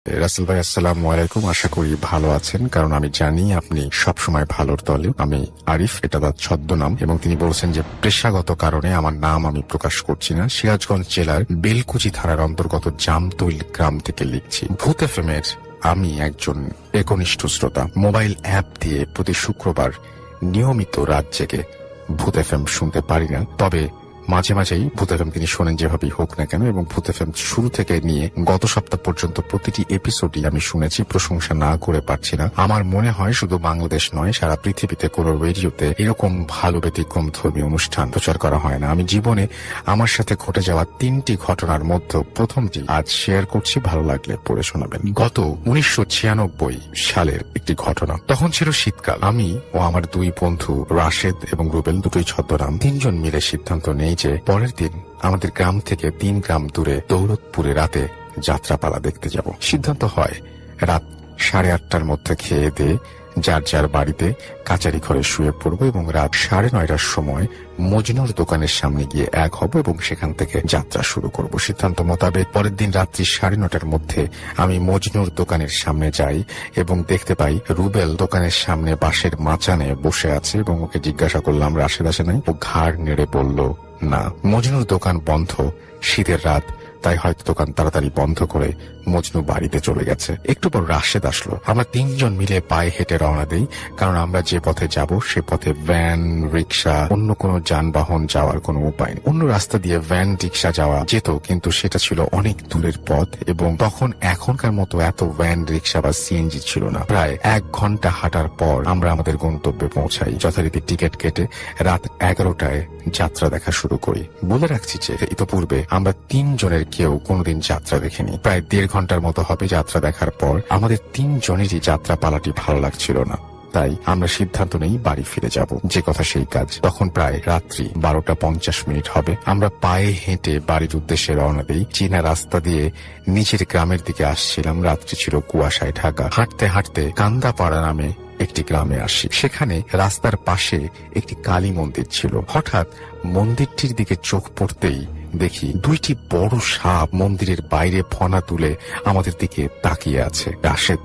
রাসেল ভাই, আসসালামু আলাইকুম। আশা করি ভালো আছেন, কারণ আমি জানি আপনি সবসময় ভালোর দলে। আমি আরিফ, এটা তার ছদ্মনাম, এবং তিনি বলছেন যে পেশাগত কারণে আমার নাম আমি প্রকাশ করছি না। সিরাজগঞ্জ জেলার বেলকুচি থানার অন্তর্গত জামতৈল গ্রাম থেকে লিখছি। ভূত এফএম এর আমি একজন একনিষ্ঠ শ্রোতা। মোবাইল অ্যাপ দিয়ে প্রতি শুক্রবার নিয়মিত রাত জেগে ভূত এফএম শুনতে পারি না, তবে মাঝে মাঝেই ভূত এফএম তিনি শোনেন, যেভাবেই হোক না কেন। এবং ভূত এফএম শুরু থেকে নিয়ে গত সপ্তাহ পর্যন্ত প্রতিটি এপিসোডই আমি শুনেছি, প্রশংসা না করে পারছি না। আমার মনে হয় শুধু বাংলাদেশ নয়, সারা পৃথিবীতে কোনো রেডিওতে এরকম ভালো ব্যতিক্রম ধর্মীয় অনুষ্ঠান প্রচার করা হয় না। আমি জীবনে আমার সাথে ঘটে যাওয়া 3টি ঘটনার মধ্যে প্রথমটি আজ শেয়ার করছি, ভালো লাগলে পড়ে শোনাবেন। গত 1996 সালের একটি ঘটনা। তখন ছিল শীতকাল। আমি ও আমার 2 বন্ধু রাশেদ এবং রুবেল, দুটোই ছদ্মনাম, 3 জন মিলে সিদ্ধান্ত নেই যে পরের দিন আমাদের গ্রাম থেকে 3 গ্রাম দূরে দৌলতপুরে রাতে যাত্রাপালা দেখতে যাব। সিদ্ধান্ত হয় রাত 8:30টার মধ্যে খেয়ে দিয়ে যার যার বাড়িতে কাচারি ঘরে শুয়ে পড়বো এবং রাত 9:30টার সময় মজনুর দোকানের সামনে গিয়ে এক হব এবং সেখান থেকে যাত্রা শুরু করব। সিদ্ধান্ত মোতাবেক পরের দিন রাত্রি 9:30টার মধ্যে আমি মজনুর দোকানের সামনে যাই এবং দেখতে পাই রুবেল দোকানের সামনে বাঁশের মাচানে বসে আছে এবং ওকে জিজ্ঞাসা করলাম রাশেদ আসে নাই? ও ঘাড় নেড়ে বলল না, মজনুর দোকান বন্ধ, শীতের রাত, তাই হয়তো দোকান তাড়াতাড়ি বন্ধ করে মজনু বাড়িতে চলে গেছে। একটু পর রাশেদ আসলো। আমরা 3 জন মিলে পায়ে হেঁটে রওনা দেই, কারণ আমরা যে পথে যাব সে পথে ভ্যান, রিক্সা, অন্য কোনো যানবাহন যাওয়ার কোনো উপায় নেই। অন্য রাস্তা দিয়ে ভ্যান, রিক্সা যাওয়া যেত, কিন্তু সেটা ছিল অনেক দূরের পথ এবং তখন এখনকার মতো এত ভ্যান, রিক্সা বা সিএনজি ছিল না। প্রায় 1 ঘন্টা হাঁটার পর আমরা আমাদের গন্তব্যে পৌঁছাই। যথারীতি টিকিট কেটে রাত 11টায় যাত্রা দেখা শুরু করি। বলে রাখছি যে ইতোপূর্বে আমরা 3 জনের কেউ কোনোদিন যাত্রা দেখেনি। প্রায় 1.5 ঘন্টার মতো হবে যাত্রা দেখার পর আমাদের 3 জনেরই যাত্রা পালাটি ভালো লাগছিল না, তাই আমরা সিদ্ধান্ত নেই বাড়ি ফিরে যাব। যে কথা সেই কাজ। তখন প্রায় রাত্রি 12:50 হবে। আমরা পায়ে হেঁটে বাড়ির উদ্দেশ্যে রওনা দিই। চীনা রাস্তা দিয়ে নিচের গ্রামের দিকে আসছিলাম। রাত্রি ছিল কুয়াশায় ঢাকা। হাঁটতে হাঁটতে কান্দাপাড়া নামে একটি গ্রামে আসি। সেখানে রাস্তার পাশে একটি কালী মন্দির ছিল। হঠাৎ মন্দিরটির দিকে চোখ পড়তেই দেখি 2টি বড় সাপ মন্দিরের বাইরে ফনা তুলে আমাদের দিকে তাকিয়ে আছে। রাশেদ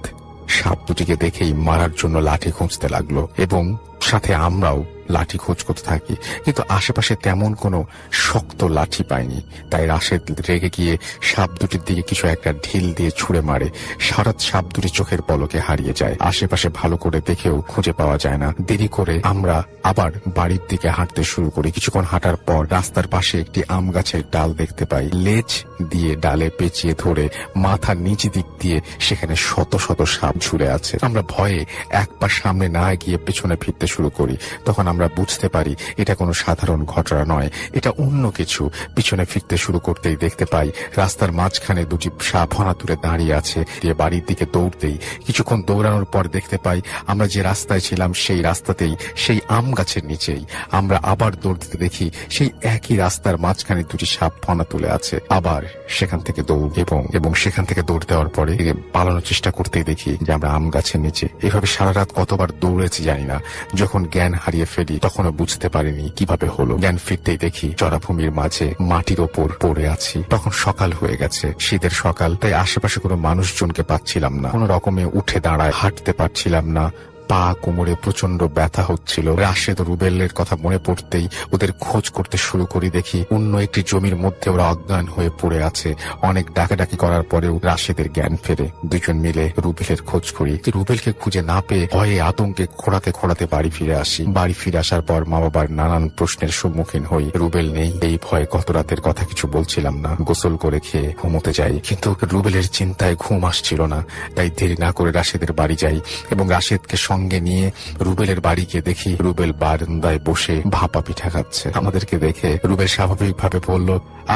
সাপ দুটিকে দেখেই মারার জন্য লাঠি খুঁজতে লাগলো এবং সাথে আমরাও লাঠি খোঁজ করতে থাকি, কিন্তু আশেপাশে তেমন কোনো শক্ত লাঠি পাইনি। তাই রাশেদ রেগে গিয়ে সাপ দুটির দিকে কিছু একটা ঢিল দিয়ে ছুঁড়ে মারে। হঠাৎ সাপ দুটি চোখের পলকে হারিয়ে যায়। আশেপাশে ভালো করে দেখেও খুঁজে পাওয়া যায় না। দেরি করে আমরা আবার বাড়ির দিকে হাঁটতে শুরু করি। কিছুক্ষণ হাঁটার পর রাস্তার পাশে একটি আম গাছের ডাল দেখতে পাই। লেজ দিয়ে ডালে পেঁচিয়ে ধরে মাথার নিচ দিক দিয়ে সেখানে শত শত সাপ ঝুলে আছে। আমরা ভয়ে এক পা সামনে না গিয়ে পেছনে ফিরতে শুরু করি। তখন আমরা বুঝতে পারি এটা কোনো সাধারণ ঘটনা নয়, এটা অন্য কিছু। পিছনে ফিরতে শুরু করতেই দেখতে পাই রাস্তার মাঝখানে 2টি সাপ ফনা তুলে দাঁড়িয়ে আছে। দিয়ে বাড়ির দিকে দৌড়তেই কিছুক্ষণ দৌড়ানোর পর দেখতে পাই আমরা যে রাস্তায় ছিলাম সেই রাস্তাতেই, সেই আম গাছের নিচেই আমরা আবার দৌড় দিতে দেখি সেই একই রাস্তার মাঝখানে 2টি সাপ ফনা তুলে আছে। আবার সেখান থেকে দৌড় এবং সেখান থেকে দৌড় দেওয়ার পরে পালানোর চেষ্টা করতেই দেখি যে আমরা আম গাছের নিচে। এভাবে সারা রাত কতবার দৌড়েছি জানি না। যখন জ্ঞান হারিয়ে ফেলি তখনও বুঝতে পারিনি কিভাবে হলো। জ্ঞান ফিরতেই দেখি জলাভূমির মাঝে মাটির ওপর পড়ে আছি। তখন সকাল হয়ে গেছে, শীতের সকাল, তাই আশেপাশে কোনো মানুষজনকে পাচ্ছিলাম না। কোনো রকমে উঠে দাঁড়ায় হাঁটতে পারছিলাম না। পা কোমরে প্রচন্ড ব্যথা হচ্ছিল। রাশেদ ও রুবেলের কথা মনে পড়তেই ওদের খোঁজ করতে শুরু করি। দেখি অন্য একটি জমির মধ্যে ওরা অজ্ঞান হয়ে পড়ে আছে। অনেক ডাকাডাকি করার পরেও রাশেদের জ্ঞান ফেরে। 2 জন মিলে রুবেলের খোঁজ করি। রুবেলকে খুঁজে না পেয়ে ভয়ে আতঙ্কে খোঁড়াতে বাড়ি ফিরে আসি। বাড়ি ফিরে আসার পর মা বাবার নানান প্রশ্নের সম্মুখীন হই। রুবেল নেই, এই ভয়ে গত রাতের কথা কিছু বলছিলাম না। গোসল করে খেয়ে ঘুমোতে যাই, কিন্তু রুবেলের চিন্তায় ঘুম আসছিল না। তাই দেরি না করে রাশেদের বাড়ি যাই এবং রাশেদকে সঙ্গে নিয়ে রুবেলের বাড়ি গিয়ে দেখি রুবেল বারান্দায় বসে ভাপা পিঠা খাচ্ছে। আমাদেরকে দেখে রুবেল স্বাভাবিকভাবে বলল,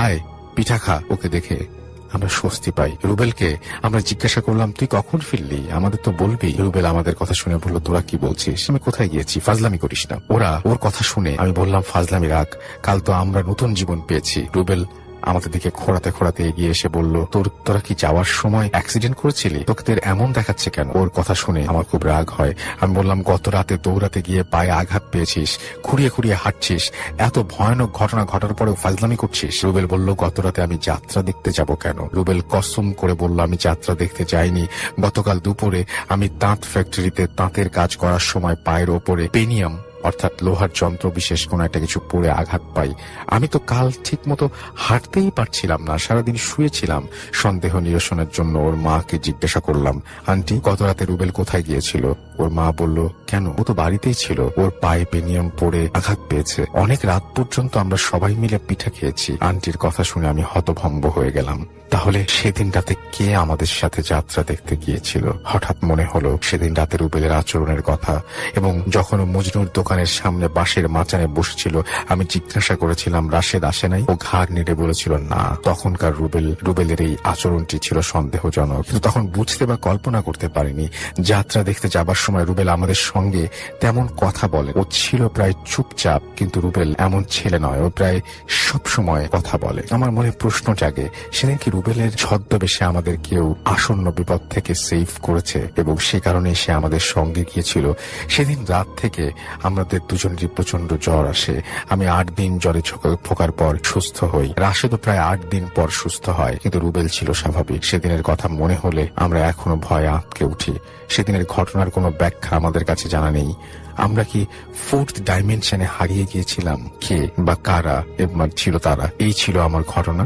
আয় পিঠা খা। ওকে দেখে আমরা স্বস্তি পাই। রুবেলকে আমরা জিজ্ঞাসা করলাম, তুই কখন ফিরলি? আমাদের তো বলবি। রুবেল আমাদের কথা শুনে বলল, তোরা কি বলছিস? আমি কোথায় গিয়েছি? ফাজলামি করিস না। ওর কথা শুনে আমি বললাম, ফাজলামি রাখ, কাল তো আমরা নতুন জীবন পেয়েছি। রুবেল আমাদের দিকে খোঁড়াতে খোঁড়াতে এগিয়ে এসে বলল, তোরা কি যাওয়ার সময় অ্যাক্সিডেন্ট করেছিলি? তোদের এমন দেখাচ্ছে কেন? ওর কথা শুনে আমার খুব রাগ হয়। আমি বললাম, গত রাতে দৌড়াতে গিয়ে পায়ে আঘাত পেয়েছিস, খুঁড়িয়ে খুঁড়িয়ে হাঁটছিস, এত ভয়ানক ঘটনা ঘটার পরেও ফাজলামি করছিস। রুবেল বলল, গত রাতে আমি যাত্রা দেখতে যাব কেন? রুবেল কসম করে বলল, আমি যাত্রা দেখতে যাইনি। গতকাল দুপুরে আমি তাঁত ফ্যাক্টরিতে তাঁতের কাজ করার সময় পায়ের ওপরে পেনিয়াম অর্থাৎ লোহার যন্ত্র বিশেষ কোন একটা কিছু পড়ে আঘাত পাই। আমি তো কাল ঠিক মতো হাঁটতেই পারছিলাম না, সারাদিন শুয়েছিলাম। সন্দেহ নিরসনের জন্য ওর মাকে জিজ্ঞাসা করলাম, আন্টি গত রাতে রুবেল কোথায় গিয়েছিল? ওর মা বলল, কেন, ও তো বাড়িতেই ছিল, ওর পায়ে পেনিয়াম পড়ে আঘাত পেয়েছে। অনেক রাত পর্যন্ত আমরা সবাই মিলে পিঠা খেয়েছি। আন্টির কথা শুনে আমি হতভম্ব হয়ে গেলাম। তাহলে সেদিন রাতে কে আমাদের সাথে যাত্রা দেখতে গিয়েছিল? হঠাৎ মনে হলো সেদিন রাতে রুবেলের আচরণের কথা, এবং যখন ও মজনুর দোকানের সামনে বাঁশের মাচানে বসেছিল আমি জিজ্ঞাসা করেছিলাম, রাশেদ আসে নাই? ও ঘাড় নেড়ে বলেছিল না। তখনকার রুবেলের এই আচরণটি ছিল সন্দেহজনক, কিন্তু তখন বুঝতে বা কল্পনা করতে পারিনি যাত্রা দেখতে যাবার সময় রুবেল আমাদের সঙ্গে তেমন কথা বলে। ও ছিল প্রায় চুপচাপ, কিন্তু রুবেল এমন ছেলে নয়, ও প্রায় সব সময় কথা বলে। আমার মনে প্রশ্ন জাগে, সেদিন কি রুবেলের ছদ্মবেশে আমাদের কেউ আসন্ন বিপদ থেকে সেভ করেছে এবং সে কারণে সে আমাদের সঙ্গে গিয়েছিল? সেদিন রাত থেকে আমাদের দুজনেরই প্রচন্ড জ্বর আসে। আমি 8 দিন জ্বরে ফোকার পর সুস্থ হই। রাশেদও প্রায় 8 দিন পর সুস্থ হয়, কিন্তু রুবেল ছিল স্বাভাবিক। সেদিনের কথা মনে হলে আমরা এখনো ভয়ে আঁতকে উঠি। সেদিনের ঘটনার কোনো ব্যাখ্যা আমাদের কাছে জানা নেই। আমরা কি 4th ডাইমেনশনে হারিয়ে গিয়েছিলাম? কে বা কারা এবার ছিল তারা? এই ছিল আমার ঘটনা।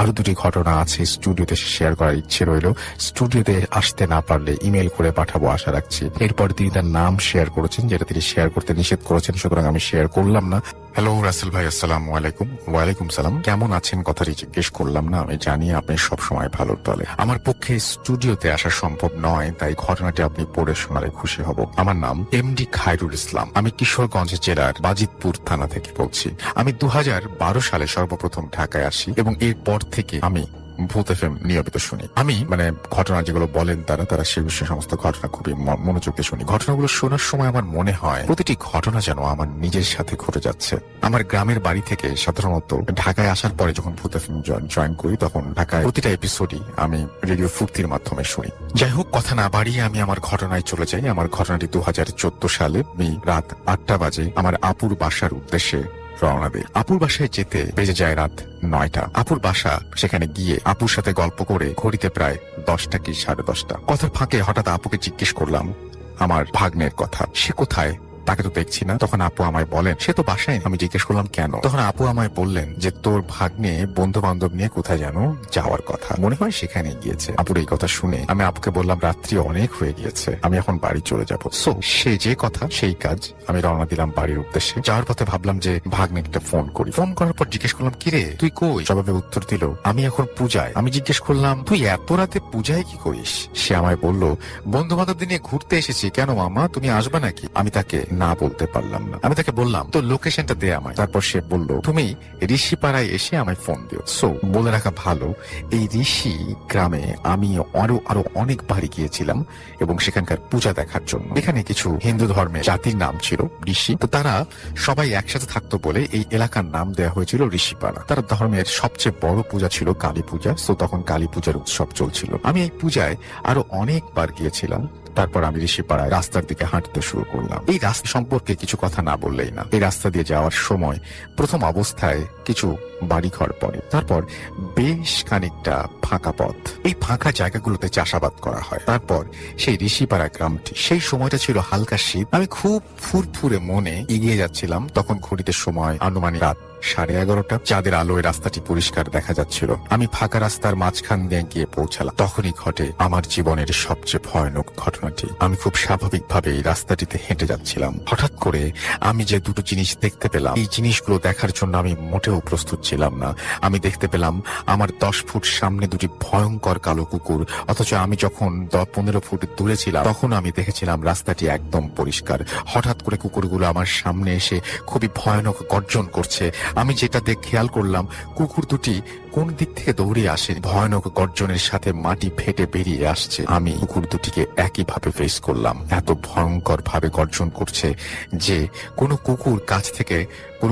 আরো 2টি ঘটনা আছে, স্টুডিওতে শেয়ার করার ইচ্ছে রইল। স্টুডিওতে আসতে না পারলে ইমেল করে পাঠাবো, আশা রাখছি। এরপর তিনি তার নাম শেয়ার করেছেন, যেটা তিনি শেয়ার করতে নিষেধ করেছেন, সুতরাং আমি শেয়ার করলাম না। হ্যালো রাসেল ভাই, আসসালামু আলাইকুম। ওয়ালাইকুম সালাম। কেমন আছেন কথাটি জিজ্ঞেস করলাম না, আমি জানি আপনি সবসময় ভালোর দলে। আমার পক্ষে স্টুডিওতে আসা সম্ভব নয়, তাই ঘটনাটি আপনি পড়ে শোনালে খুশি হব। আমার নাম এমডি খায়রুল ইসলাম। আমি কিশোরগঞ্জ জেলার বাজিতপুর থানা থেকে বলছি। আমি 2012 সালে সর্বপ্রথম ঢাকায় আসি এবং এরপর থেকে আমি ভূত এফএম নিয়মিত শুনি। আমি ঘটনা যেগুলো বলেন তারা সে বিষয়ে সমস্ত ঘটনা খুবই মনোযোগ দিয়ে শুনি। ঘটনাগুলো শোনার সময় আমার মনে হয় প্রতিটি ঘটনা যেন আমার নিজের সাথে ঘটে যাচ্ছে। আমার গ্রামের বাড়ি থেকে সাধারণত ঢাকায় আসার পরে যখন ভূত এফএম জয়েন করি, তখন ঢাকায় প্রতিটা এপিসোডই আমি রেডিও ফুর্তির মাধ্যমে শুনি। যাই হোক, কথা না বাড়িয়ে আমি আমার ঘটনায় চলে যাই। আমার ঘটনাটি 2014 সালে রাত 8টা বাজে আমার আপুর বাসার উদ্দেশ্যে রওনা দেই। আপুর বাসায় যেতে বেজে যায় রাত 9টা। আপুর বাসা, সেখানে গিয়ে আপুর সাথে গল্প করে ঘড়িতে প্রায় 10টা কি 10:30। কথার ফাঁকে হঠাৎ আপুকে জিজ্ঞেস করলাম আমার ভাগ্নের কথা। সে কোথায়? তাকে তো দেখছি না। তখন আপু আমায় বলেন, সে তো বাসায়। আমি জিজ্ঞেস করলাম কেন? তখন আপু আমায় বললেন যে তোর ভাগ্নে বন্ধু বান্ধব নিয়ে কোথায় যেন যাওয়ার কথা, মনে হয় সেখানে গিয়েছে। আপুর এই কথা শুনে আমি আপুকে বললাম, রাত্রি অনেক হয়ে গিয়েছে, আমি এখন বাড়ি চলে যাব। সো সে যে কথা সেই কাজ, আমি রওনা দিলাম বাড়ির উদ্দেশ্যে। যাওয়ার পথে ভাবলাম যে ভাগ্নে একটা ফোন করি। ফোন করার পর জিজ্ঞেস করলাম, কিরে তুই কই? জবাবে উত্তর দিল, আমি এখন পূজায়। আমি জিজ্ঞেস করলাম, তুই এত রাতে পূজায় কি করিস? সে আমায় বলল, বন্ধু বান্ধবদের নিয়ে ঘুরতে এসেছি। কেন মামা, তুমি আসবে নাকি? আমি তাকে না বলতে পারলাম না। আমি তাকে বললাম, তো লোকেশনটা দে আমায়। তারপর সে বলল, তুমি ঋষিপাড়ায় এসে আমায় ফোন দিও। সো বলে রাখা ভালো, এই ঋষি গ্রামে আমি আরো অনেকবারই গিয়েছিলাম এবং সেখানকার পূজা দেখার জন্য। এখানে কিছু হিন্দু ধর্মের জাতির নাম ছিল ঋষি, তো তারা সবাই একসাথে থাকতো বলে এই এলাকার নাম দেওয়া হয়েছিল ঋষিপাড়া। তার ধর্মের সবচেয়ে বড় পূজা ছিল কালী পূজা। তো তখন কালী পূজার উৎসব চলছিল। আমি এই পূজায় আরো অনেকবার গিয়েছিলাম। তারপর আমি ঋষিপাড়ায় রাস্তার দিকে হাঁটতে শুরু করলাম। এই রাস্তা সম্পর্কে কিছু কথা না বললেই না। এই রাস্তা দিয়ে যাওয়ার সময় প্রথম অবস্থায় কিছু বাড়িঘর পড়ে, তারপর বেশ খানিকটা ফাঁকা পথ। এই ফাঁকা জায়গাগুলোতে চাষাবাদ করা হয়। তারপর সেই ঋষিপাড়া গ্রামটি, সেই সময়টা ছিল হালকা শীত। আমি খুব ফুরফুরে মনে এগিয়ে যাচ্ছিলাম। তখন ঘড়িতে সময় আনুমানিক রাত 11:30। চাঁদের আলোয় রাস্তাটি পরিষ্কার দেখা যাচ্ছিল। আমি ফাঁকা রাস্তার মাঝখান দিয়ে গিয়ে পৌঁছালাম। তখনই ঘটে আমার জীবনের সবচেয়ে ভয়ানক ঘটনাটি। আমি খুব স্বাভাবিকভাবে এই রাস্তাটিতে হেঁটে যাচ্ছিলাম। হঠাৎ করে আমি যে দুটো জিনিস দেখতে পেলাম, এই জিনিসগুলো দেখার জন্য আমি মোটেও প্রস্তুত ছিলাম না। আমি দেখতে পেলাম আমার 10 ফুট সামনে দুটি ভয়ঙ্কর কালো কুকুর, অথচ আমি যখন 10-15 ফুট দূরে ছিলাম তখন আমি দেখেছিলাম রাস্তাটি একদম পরিষ্কার। হঠাৎ করে কুকুরগুলো আমার সামনে এসে খুবই ভয়ানক গর্জন করছে। আমি যেটা খেয়াল করলাম, কুকুর দুটি কোন দিক থেকে দৌড়ে আসে, ভয়ানক গর্জনের সাথে মাটি ফেটে বেরিয়ে আসছে। আমি কুকুর দুটিকে একইভাবে ফেস করলাম। এত ভয়ঙ্কর ভাবে গর্জন করছে যে কোনো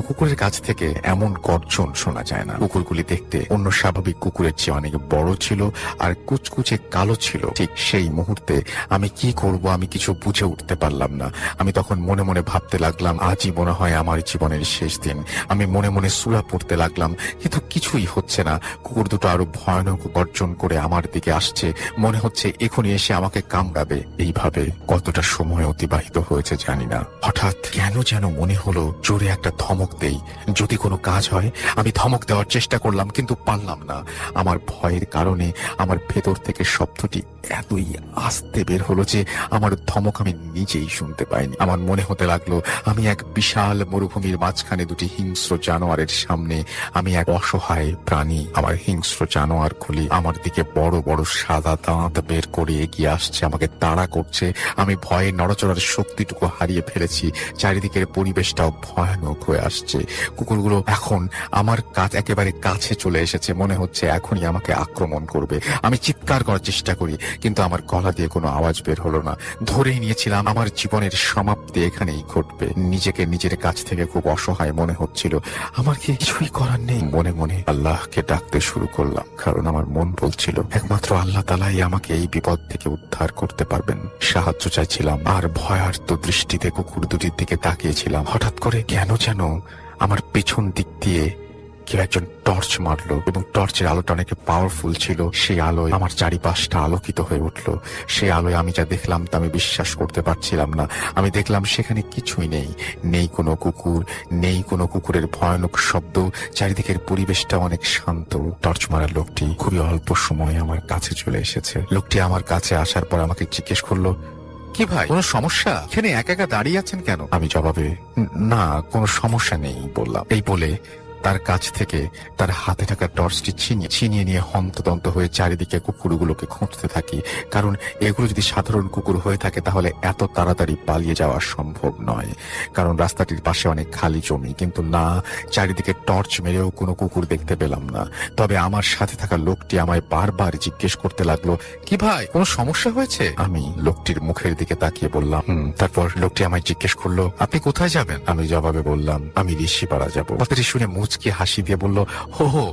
কুকুরের কাছ থেকে এমন গর্জন শোনা যায় না। কুকুরগুলি দেখতে অন্য স্বাভাবিক কুকুরের চেয়ে অনেক বড় ছিল আর কুচকুচে কালো ছিল। ঠিক সেই মুহূর্তে আমি কি করব আমি কিছু বুঝে উঠতে পারলাম না। আমি তখন মনে মনে ভাবতে লাগলাম, আজই মনে হয় আমার জীবনের শেষ দিন। আমি মনে মনে সূরা পড়তে লাগলাম, কিন্তু কিছুই হচ্ছে না। কুকুর দুটো আরো ভয়ানক গর্জন করে আমার দিকে আসছে, মনে হচ্ছে এখনই এসে আমাকে কামড়াবে। এইভাবে কতটা সময় অতিবাহিত হয়েছে জানি না। হঠাৎ কেন যেন মনে হলো জোরে একটা ধমক দেই, যদি কোনো কাজ হয়। আমি ধমক দেওয়ার চেষ্টা করলাম, কিন্তু পারলাম না। আমার ভয়ের কারণে আমার ভেতর থেকে শব্দটি এতই আস্তে বের হলো যে আমার ধমক আমি নিজেই শুনতে পাইনি। আমার মনে হতে লাগলো আমি এক বিশাল মরুভূমির মাঝখানে দুটি হিংস্র জানোয়ারের সামনে। আমি এক অসহায় প্রাণী। আমার হিংস্র জানোয়ারগুলি আমার দিকে বড় বড় সাদা দাঁত বের করে এগিয়ে আসছে, আমাকে তাড়া করছে। আমি ভয়ে নড়াচড়ার শক্তিটুকু হারিয়ে ফেলেছি। চারিদিকের পরিবেশটাও ভয়ানক হয়ে আসছে। কুকুরগুলো এখন আমার একেবারে কাছে চলে এসেছে, মনে হচ্ছে এখনই আমাকে আক্রমণ করবে। আমি চিৎকার করার চেষ্টা করি, কিন্তু আমার গলা দিয়ে কোনো আওয়াজ বের হলো না। ধরেই নিয়েছিলাম আমার জীবনের সমাপ্তি এখানেই ঘটবে। নিজেকে নিজের কাছ থেকে খুব অসহায় মনে হচ্ছিল। আমার কি কিছুই করার নেই। মনে মনে আল্লাহকে ডাকতে শুরু করলাম, কারণ আমার মন বলছিল একমাত্র আল্লাহ তাআলাই আমাকে এই বিপদ থেকে উদ্ধার করতে পারবেন। সাহায্য চাইছিলাম আর ভয়ার্ত দৃষ্টিতে কুকুর দুটির দিকে তাকিয়েছিলাম। হঠাৎ করে কেন যেন আমার পেছন দিক দিয়ে কেউ একজন টর্চ মারলো, এবং টর্চের আলোটা অনেক পাওয়ারফুল ছিল। সেই আলোয় আমার চারিপাশটা আলোকিত হয়ে উঠলো। সেই আলোয় আমি যা দেখলাম তা আমি বিশ্বাস করতে পারছিলাম না। আমি দেখলাম সেখানে কিছুই নেই, নেই কোনো কুকুর, নেই কোনো কুকুরের ভয়ানক শব্দ। চারিদিকের পরিবেশটা অনেক শান্ত। টর্চ মারার লোকটি খুবই অল্প সময় আমার কাছে চলে এসেছে। লোকটি আমার কাছে আসার পর আমাকে জিজ্ঞেস করলো, কি ভাই, কোনো সমস্যা? এখানে একা একা দাঁড়িয়ে আছেন কেন? আমি জবাবে না, কোনো সমস্যা নেই বললাম। এই বলে তার কাছ থেকে তার হাতে থাকা টর্চটি ছিনিয়ে নিয়ে হন্তদন্ত হয়ে চারিদিকে কুকুরগুলোকে খুঁজতে থাকি। কারণ এগুলো যদি সাধারণ কুকুর হয়ে থাকে তাহলে এত তাড়াতাড়ি পালিয়ে যাওয়া সম্ভব নয়, কারণ রাস্তাটির পাশে অনেক খালি জমি। কিন্তু না, চারিদিকে টর্চ মেরেও কোনো কুকুর দেখতে পেলাম না। তবে আমার সাথে থাকা লোকটি আমায় বারবার জিজ্ঞেস করতে লাগলো, কি ভাই, কোনো সমস্যা হয়েছে? আমি লোকটির মুখের দিকে তাকিয়ে বললাম তারপর লোকটি আমায় জিজ্ঞেস করলো, আপনি কোথায় যাবেন? আমি জবাবে বললাম, আমি ঋষিপাড়া যাবো। কথাটি শুনে মুচকি হাসি দিয়ে বলল, হো,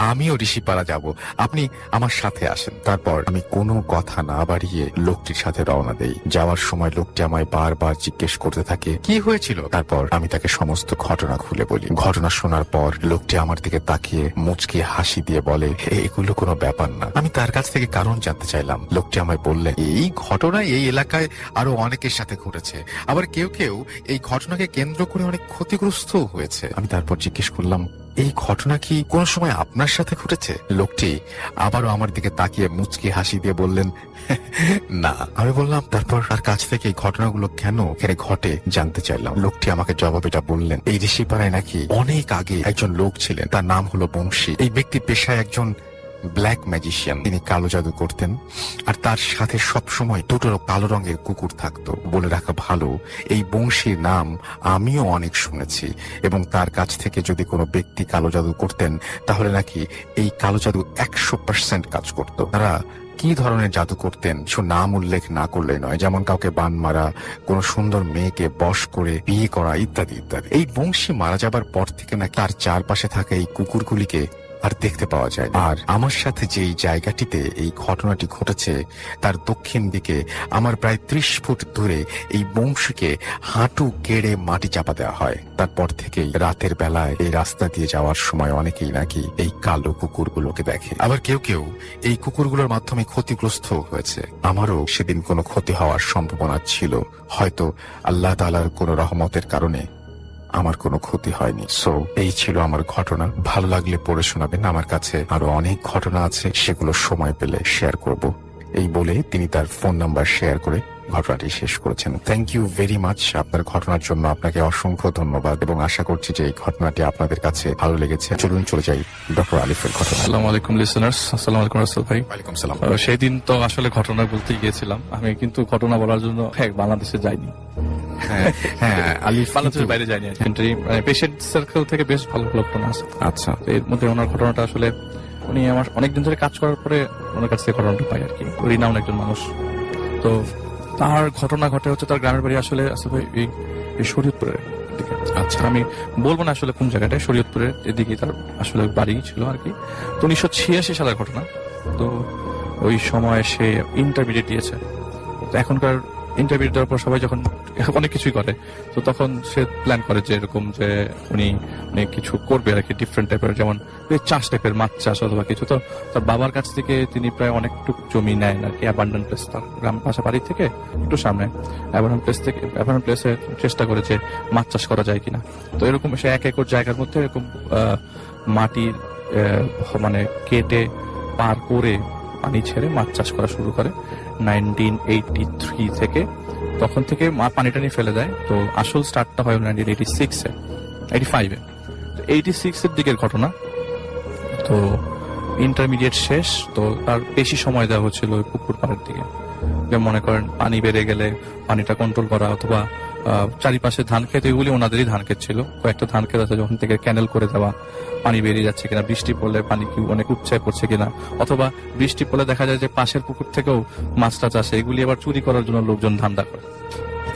আমিও ঋষিপাড়া যাব, আপনি আমার সাথে আসেন। তারপর আমি কোনো কথা না বাড়িয়ে লোকটির সাথে রওনা দেই। যাওয়ার সময় লোকটি আমায় বারবার জিজ্ঞেস করতে থাকে, কি হয়েছিল? তারপর আমি তাকে সমস্ত ঘটনা খুলে বলি। ঘটনা শোনার পর লোকটি আমার দিকে তাকিয়ে মুচকি হাসি দিয়ে বলে, এগুলো কোনো ব্যাপার না। আমি তার কাছ থেকে কারণ জানতে চাইলাম। লোকটি আমায় বললেন, এই ঘটনা এই এলাকায় আরো অনেকের সাথে ঘটেছে, আবার কেউ কেউ এই ঘটনাকে কেন্দ্র করে অনেক ক্ষতিগ্রস্ত হয়েছে। আমি তারপর জিজ্ঞেস করলাম, এই ঘটনা কি কোনো সময় আপনার সাথে ঘটেছে? লোকটি আবারও আমার দিকে তাকিয়ে মুচকি হাসি দিয়ে বললেন, না। আমি বললাম, তারপর তার কাছ থেকে এই ঘটনাগুলো কেন এখানে ঘটে জানতে চাইলাম। লোকটি আমাকে জবাবটা বললেন, এই ঋষিপাড়ায় নাকি অনেক আগে একজন লোক ছিলেন, তার নাম হলো বংশী। এই ব্যক্তি পেশায় একজন ব্ল্যাক ম্যাজিশিয়ান। তিনি কালো জাদু করতেন, আর তার সাথে সবসময় দুটো কালো রঙের কুকুর থাকতো। বলে রাখা ভালো, এই বংশীর নাম আমিও অনেক শুনেছি, এবং তার কাছ থেকে যদি কোনো ব্যক্তি কালো জাদু করতেন তাহলে নাকি এই কালো জাদু 100% কাজ করত। তারা কি ধরনের জাদু করতেন কিছু নাম উল্লেখ না করলে নয়, যেমন কাউকে বান মারা, কোনো সুন্দর মেয়েকে বশ করে বিয়ে করা, ইত্যাদি ইত্যাদি। এই বংশী মারা যাবার পর থেকে নাকি তার চারপাশে থাকা এই কুকুরগুলিকে আর দেখতে পাওয়া যায়। আর আমার সাথে যেই জায়গাটিতে এই ঘটনাটি ঘটেছে তার দক্ষিণ দিকে আমার প্রায় 30 ফুট দূরে এই বংশীকে হাঁটু গেড়ে মাটি চাপা দেওয়া হয়। তারপর থেকেই রাতের বেলায় এই রাস্তা দিয়ে যাওয়ার সময় অনেকেই নাকি এই কালো কুকুরগুলোকে দেখে। আবার কেউ কেউ এই কুকুরগুলোর মাধ্যমে ক্ষতিগ্রস্ত হয়েছে। আমারও সেদিন কোনো ক্ষতি হওয়ার সম্ভাবনা ছিল, হয়তো আল্লাহ তাআলার কোনো রহমতের কারণে আমার কোনো ক্ষতি হয়নি। সো এই ছিল আমার ঘটনা। ভালো লাগলে পড়ে শোনাবেন। আমার কাছে আরো অনেক ঘটনা আছে, সেগুলো সময় পেলে শেয়ার করব। এই বলে তিনি তার ফোন নাম্বার শেয়ার করে ঘটনাটি শেষ করেছেন। থ্যাংক ইউ ভেরি মাচ আপনার ঘটনার জন্য, আপনাকে অসংখ্য ধন্যবাদ এবং আশা করছি যে এই ঘটনাটি আপনাদের কাছে ভালো লেগেছে। চলুন চলে যাই ডক্টর আলিফের ঘটনা। আসসালামু আলাইকুম লিসেনার্স, আসসালামু আলাইকুম রাসেল ভাই। ওয়ালাইকুম সালাম। সেই দিন তো আসলে ঘটনা বলতে গিয়েছিলাম আমি, কিন্তু ঘটনা বলার জন্য বাংলাদেশে যাইনি। হ্যাঁ আলিফ বাংলাদেশের বাইরে যাইনি, পেশেন্ট সার্কেল থেকে বেশ ভালো ভালো ঘটনা আছে। আচ্ছা, তো এর মধ্যে ওনার ঘটনাটা আসলে উনি আমার অনেকদিন ধরে কাজ করার পরে ওনার কাছ থেকে ঘটনাটা পাই আর কি। রিনাউন একজন মানুষ। তো তার ঘটনা ঘটে হচ্ছে তার গ্রামের বাড়ি আসলে এই শরীয়তপুরের দিকে। আচ্ছা, আমি বলবো না আসলে কোন জায়গাটায়, শরীয়তপুরের এদিকে তার আসলে বাড়ি ছিল আর কি। তো 1986 সালের ঘটনা। তো ওই সময় সে ইন্টারমিডিয়েট দিয়েছে। তো এখনকার ইন্টারমিডিয়েট দেওয়ার পর সবাই যখন অনেক কিছুই করে, তো তখন সে প্ল্যান করে যে এরকম যে উনি কিছু করবে আর কি, ডিফারেন্ট টাইপের, যেমন চাষ টাইপের, মাছ চাষ অথবা কিছু। তো তার বাবার কাছ থেকে তিনি প্রায় অনেকটুকু জমি নেন আর কি, অ্যাবান্ডন প্লেস, তার গ্রাম পাশা বাড়ি থেকে একটু সামনে অ্যাবান্ডন প্লেসে চেষ্টা করে যে মাছ চাষ করা যায় কিনা। তো এরকম সে 1 একর জায়গার মধ্যে এরকম মাটির মানে কেটে পার করে পানি ছেড়ে মাছ চাষ করা শুরু করে 1983 থেকে। তখন থেকে পানি টানি ফেলে দেয়। তো আসল স্টার্টটা হয় 1986-এ, 85-এ। 86-এর দিকের ঘটনা। তো ইন্টারমিডিয়েট শেষ, তো তার বেশি সময় দেওয়া হচ্ছিল ওই পুকুর পাড়ের দিকে। যেমন মনে করেন পানি বেড়ে গেলে পানিটা কন্ট্রোল করা, অথবা চারিপাশে ধান ক্ষেত, এগুলি ওনাদেরই ধান ক্ষেত ছিল। কয়েকটা ধান ক্ষেত আছে, যখন থেকে ক্যানেল করে দেওয়া, পানি বেরিয়ে যাচ্ছে কিনা, বৃষ্টি পড়লে পানি কি অনেক উচ্চায় পড়ছে কিনা, অথবা বৃষ্টি পড়লে দেখা যায় যে পাশের পুকুর থেকেও মাছটা চাষে, এগুলি আবার চুরি করার জন্য লোকজন ধান্দা করে।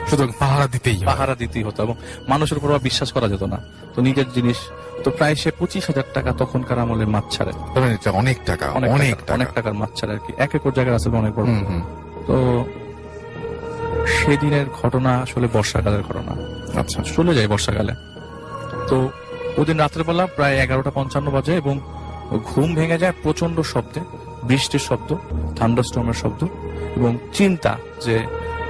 শুধু পাহারা দিতেই হতো এবং মানুষের উপর বিশ্বাস করা যেত না। তো নিজের জিনিস। তো প্রায় সে 25,000 টাকা তখনকার আমলের মাছ ছাড়ে। অনেক টাকা, অনেক টাকার মাছ ছাড়ে আর কি। 1 একর জায়গার আসলে অনেক বড়। তো সেদিনের ঘটনা আসলে বর্ষাকালের ঘটনা। আচ্ছা, চলে যায় বর্ষাকালে। তো ওদিন রাত্রেবেলা প্রায় 11:55 বাজে এবং ঘুম ভেঙে যায় প্রচন্ড শব্দে, বৃষ্টির শব্দ, থান্ডারস্টর্মের শব্দ এবং চিন্তা যে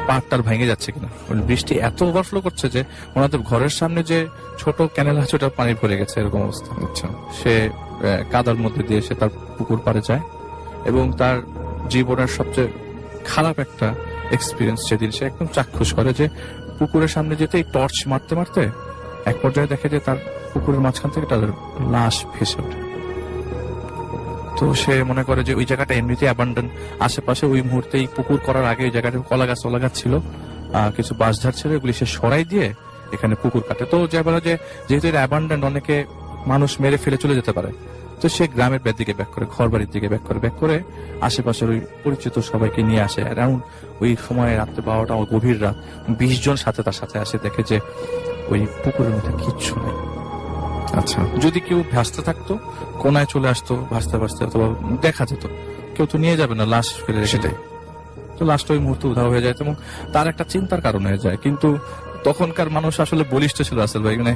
পাহাড়টার ভেঙে যাচ্ছে কিনা। বৃষ্টি এত ওভারফ্লো করছে যে ওনাদের ঘরের সামনে যে ছোট ক্যানেল আছে ওটা পানি ভরে গেছে, এরকম অবস্থা। আচ্ছা, সে কাদার মধ্যে দিয়ে সে তার পুকুর পাড়ে যায় এবং তার জীবনের সবচেয়ে খারাপ একটা এক্সপিরিয়েন্স সেদিন সে একদম চাক্ষুষ করে যে পুকুরের সামনে যেতে টর্চ মারতে মারতে এক পর্যায়ে দেখে যে তার পুকুরের মাঝখান থেকে তাদের লাশ ভেসে ওঠে। তো সে মনে করে যে ওই জায়গাটা এমনিতে অ্যাবান্ডন, আশেপাশে ওই মুহূর্তে পুকুর করার আগে ওই জায়গাটা কলা গাছ ছিল, কিছু বাঁশঝাড় ছিল, এগুলি সে সরাই দিয়ে এখানে পুকুর কাটে। তো যে বলে যে যেহেতু এটা অ্যাবান্ডন, অনেকে মানুষ মেরে ফেলে চলে যেতে পারে, তো সে গ্রামের দিকে ব্যাক করে, ঘর বাড়ির দিকে ব্যাক করে আশেপাশের ওই পরিচিত সবাইকে নিয়ে আসে। অ্যারাউন্ড ওই সময় রাত্রে 12টা, গভীর রাত, 20 জন তার সাথে আসে। দেখে যে ওই পুকুরের মধ্যে কিচ্ছু নেই। আচ্ছা, যদি কেউ ভাসতে থাকতো কোনায় চলে আসতো ভাসতে ভাসতে, অথবা দেখা যেত, কেউ তো নিয়ে যাবে না লাশ ফেলে রেখে দেয়। তো লাশটা ওই মুহূর্তে উধাও হয়ে যায় এবং তার একটা চিন্তার কারণ হয়ে যায়। কিন্তু তখনকার মানুষ আসলে বলিষ্ঠ ছিল আসল ভাই, মানে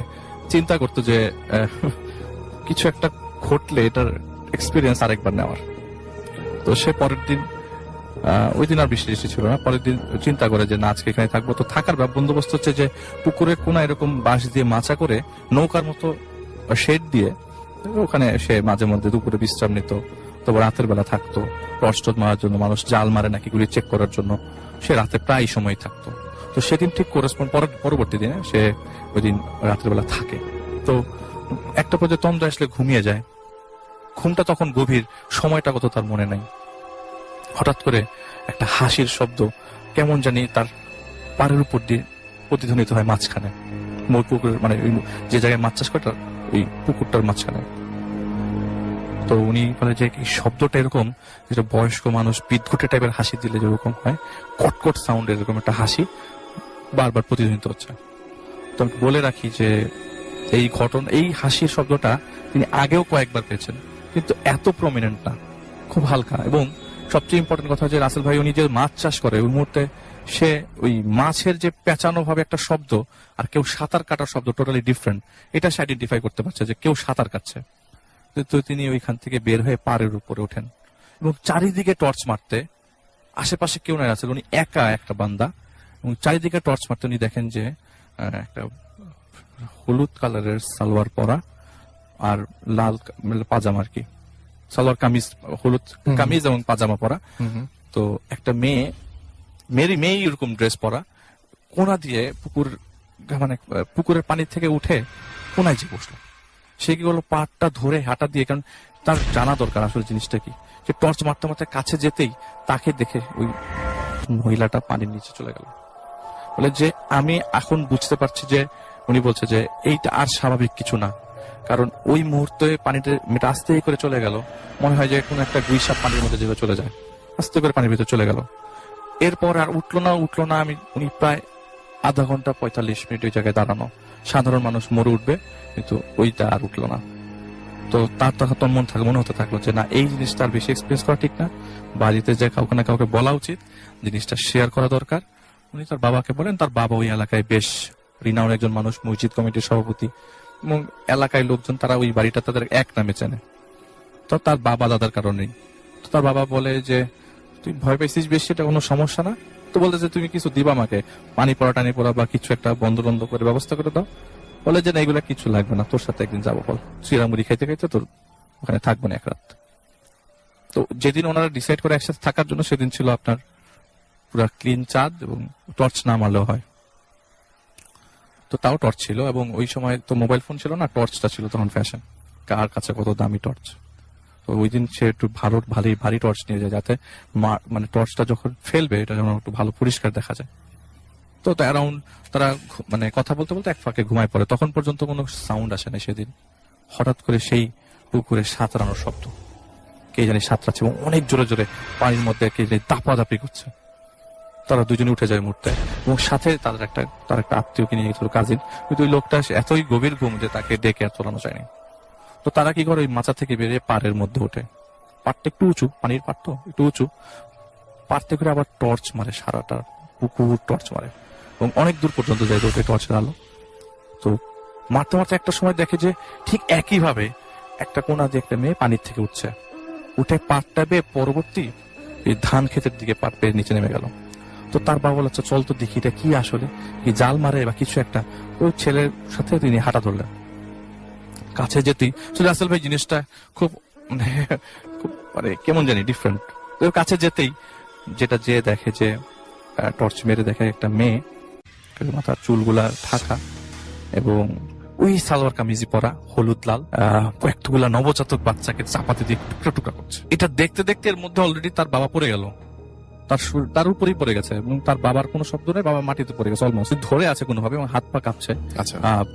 চিন্তা করতো যে কিছু একটা ঘটলে এটার এক্সপিরিয়েন্স আরেকবার নেওয়ার। তো সে পরের দিন, ওই দিন আর বৃষ্টি ছিল না, পরের দিন চিন্তা করে যে না, আজকে এখানে থাকবো। তো থাকার বন্দোবস্ত হচ্ছে যে পুকুরের কোনা এরকম বাঁশ দিয়ে মাচা করে নৌকার মতো শেড দিয়ে ওখানে সে মাঝে মধ্যে দুপুরে বিশ্রাম নিত, তারপর রাতের বেলা থাকতো। টর্চ মারার জন্য, মানুষ জাল মারে নাকি গুলি চেক করার জন্য সে রাতে প্রায় সময় থাকতো। তো সেদিন ঠিক পরবর্তী দিনে সে ওই দিন রাতের বেলা থাকে। তো একটা পর্যায়ে তন্দ্রা আসলে ঘুমিয়ে যায়। ঘুমটা তখন গভীর, সময়টা কত তার মনে নাই। হঠাৎ করে একটা হাসির শব্দ কেমন জানি তার পাড়ের উপর দিয়ে প্রতিধ্বনিত হয় মাঝখানে, পুকুরের মানে যে জায়গায় মাছ চাষ করে ওই পুকুরটার মাঝখানে। তো উনি বলে যে এই শব্দটা এরকম, যেটা বয়স্ক মানুষ বিদঘুটে টাইপের হাসি দিলে যেরকম হয়, কটকট সাউন্ড, এরকম একটা হাসি বারবার প্রতিধ্বনিত হচ্ছে। তো বলে রাখি যে এই হাসির শব্দটা তিনি আগেও কয়েকবার পেয়েছেন, কিন্তু এত প্রমিনেন্ট না, খুব হালকা। এবং সবচেয়ে ইম্পর্টেন্ট কথা যে রাসেল ভাই উনি যে মাছ চাষ করে ওই মুহূর্তে সে ওই মাছের যে পেঁচানো ভাবে একটা শব্দ আর কেউ সাঁতার কাটার শব্দ টোটালি ডিফারেন্ট, এটা সে আইডেন্টিফাই করতে পারছে যে কেউ সাঁতার কাটছে। তো তিনি ওইখান থেকে বের হয়ে পাড়ের উপরে ওঠেন এবং চারিদিকে টর্চ মারতে, আশেপাশে কেউ নাই রাসেল, উনি একা একটা বান্দা, এবং চারিদিকে টর্চ মারতে উনি দেখেন যে একটা হলুদ কালারের সালোয়ার পরা আর লাল পাজামা আর কি, সালোয়ার কামিজ, হলুদ কামিজ এবং পাজামা পরা। তো একটা মেয়ে মেয়েই এরকম ড্রেস পরা, কোনা দিয়ে মানে পুকুরের পানি থেকে উঠে কোনায় যে বসলো। সে কি করলো, পাটটা ধরে হাঁটা দিয়ে, কারণ তার জানা দরকার আসলে জিনিসটা কি। সে টর্চ মারতে মারতে কাছে যেতেই তাকে দেখে ওই মহিলাটা পানির নিচে চলে গেল। বলে যে আমি এখন বুঝতে পারছি যে, উনি বলছে যে এইটা আর স্বাভাবিক কিছু না, কারণ ওই মুহূর্তে পানিটা মেয়েটা আস্তে করে চলে গেল, মনে হয় যে কোনো একটা গুইসাপ পানির মধ্যে যেভাবে চলে যায়, আস্তে করে পানির ভিতরে চলে গেল। এরপর আর উঠলো না। উনি প্রায় আধা ঘন্টা 45 মিনিট ওই জায়গায় দাঁড়ানো। সাধারণ মানুষ মরে উঠবে, কিন্তু ওইটা আর উঠলো না। তো তার তখন মনে হতে থাকলো যে না, এই জিনিসটা আর বেশি এক্সপিরিয়েন্স করা ঠিক না, বাড়িতে যে কাউকে না কাউকে বলা উচিত, জিনিসটা শেয়ার করা দরকার। উনি তার বাবাকে বলেন। তার বাবা ওই এলাকায় বেশ রিনাউন্ড একজন মানুষ, মসজিদ কমিটির সভাপতি, এবং এলাকায় লোকজন তারা ওই বাড়িটা তাদের এক নামে চেনে। তো তার বাবা দাদার কারণেই। তো তার বাবা বলে যে তুই ভয় পাইছিস বেশি, এটা কোনো সমস্যা না। তো বলতে যে তুমি কিছু দিবা আমাকে, পানি পড়া বা কিছু একটা বন্ধ করে ব্যবস্থা করে দাও। বলে যে না, এগুলা কিছু লাগবে না, তোর সাথে একদিন যাবো, বল চিরামুড়ি খাইতে খাইতে তোর ওখানে থাকবো না এক রাত। তো যেদিন ওনারা ডিসাইড করে একসাথে থাকার জন্য, সেদিন ছিল আপনার পুরো ক্লিন চাঁদ, এবং টর্চ না মারলেও হয়। তো তাও টর্চ ছিল, এবং ওই সময় তো মোবাইল ফোন ছিল না, টর্চটা ছিল তখন ফ্যাশন, কার কাছে কত দামি টর্চ। তো ওই দিন সে একটু ভারী টর্চ নিয়ে যায়, যাতে মানে টর্চটা যখন ফেলবে এটা যেন একটু ভালো পরিষ্কার দেখা যায়। তো অ্যারাউন্ড তারা মানে কথা বলতে বলতে এক ফাঁকে ঘুমায় পড়ে। তখন পর্যন্ত কোনো সাউন্ড আসে না। সেদিন হঠাৎ করে সেই পুকুরে সাঁতরানোর শব্দ, কে জানি সাঁতরাচ্ছে, এবং অনেক জোরে জোরে পানির মধ্যে কে জানি দাপাদাপি করছে। তারা দুজনে উঠে যায় মুহূর্তে, এবং সাথে তার একটা আত্মীয়কে নিয়ে গেছিল, কাজিন। কিন্তু ওই লোকটা এতই গভীর ঘুম যে তাকে ডেকে আর তোলানো যায়নি। তো তারা কি করে, ওই মাচা থেকে বেরিয়ে পাড়ের মধ্যে ওঠে। পাড়টা একটু উঁচু, পানির পাড় তো একটু উঁচু, পাড় থেকে আবার টর্চ মারে, সারাটা পুকুর টর্চ মারে, এবং অনেক দূর পর্যন্ত যায় ওঠে টর্চের আলো। তো মারতে মারতে একটা সময় দেখে যে ঠিক একই ভাবে একটা কোনা দিয়ে একটা মেয়ে পানির থেকে উঠে পাড়টা বেয়ে পরবর্তী এই ধান ক্ষেতের দিকে পাড় পেয়ে নিচে নেমে গেল। তো তার বাবা বলে চল তো দেখি এটা কি, আসলে কি জাল মারে বা কিছু একটা। ওই ছেলের সাথে তিনি হাঁটা ধরলেন। কাছে যেতেই রাসেল ভাই জিনিসটা খুব মানে কেমন জানি ডিফারেন্ট। কাছে যেতেই যে দেখে যে টর্চ মেরে দেখে একটা মেয়ে, মাথার চুলগুলা ঢাকা, এবং ওই সালোয়ার কামিজি পরা, হলুদ লাল, কয়েকগুলা নবজাতক বাচ্চাকে চাপাতি দিয়ে টুকরা টুকরা করছে। এটা দেখতে দেখতে এর মধ্যে অলরেডি তার বাবা পড়ে গেল, তার উপরেই পড়ে গেছে, এবং তার বাবার কোনো শব্দ নেই, বাবা মাটিতে পড়ে গেছে, অলমোস্ট ধরে আছে কোনোভাবে, এবং হাত পা কাঁপছে।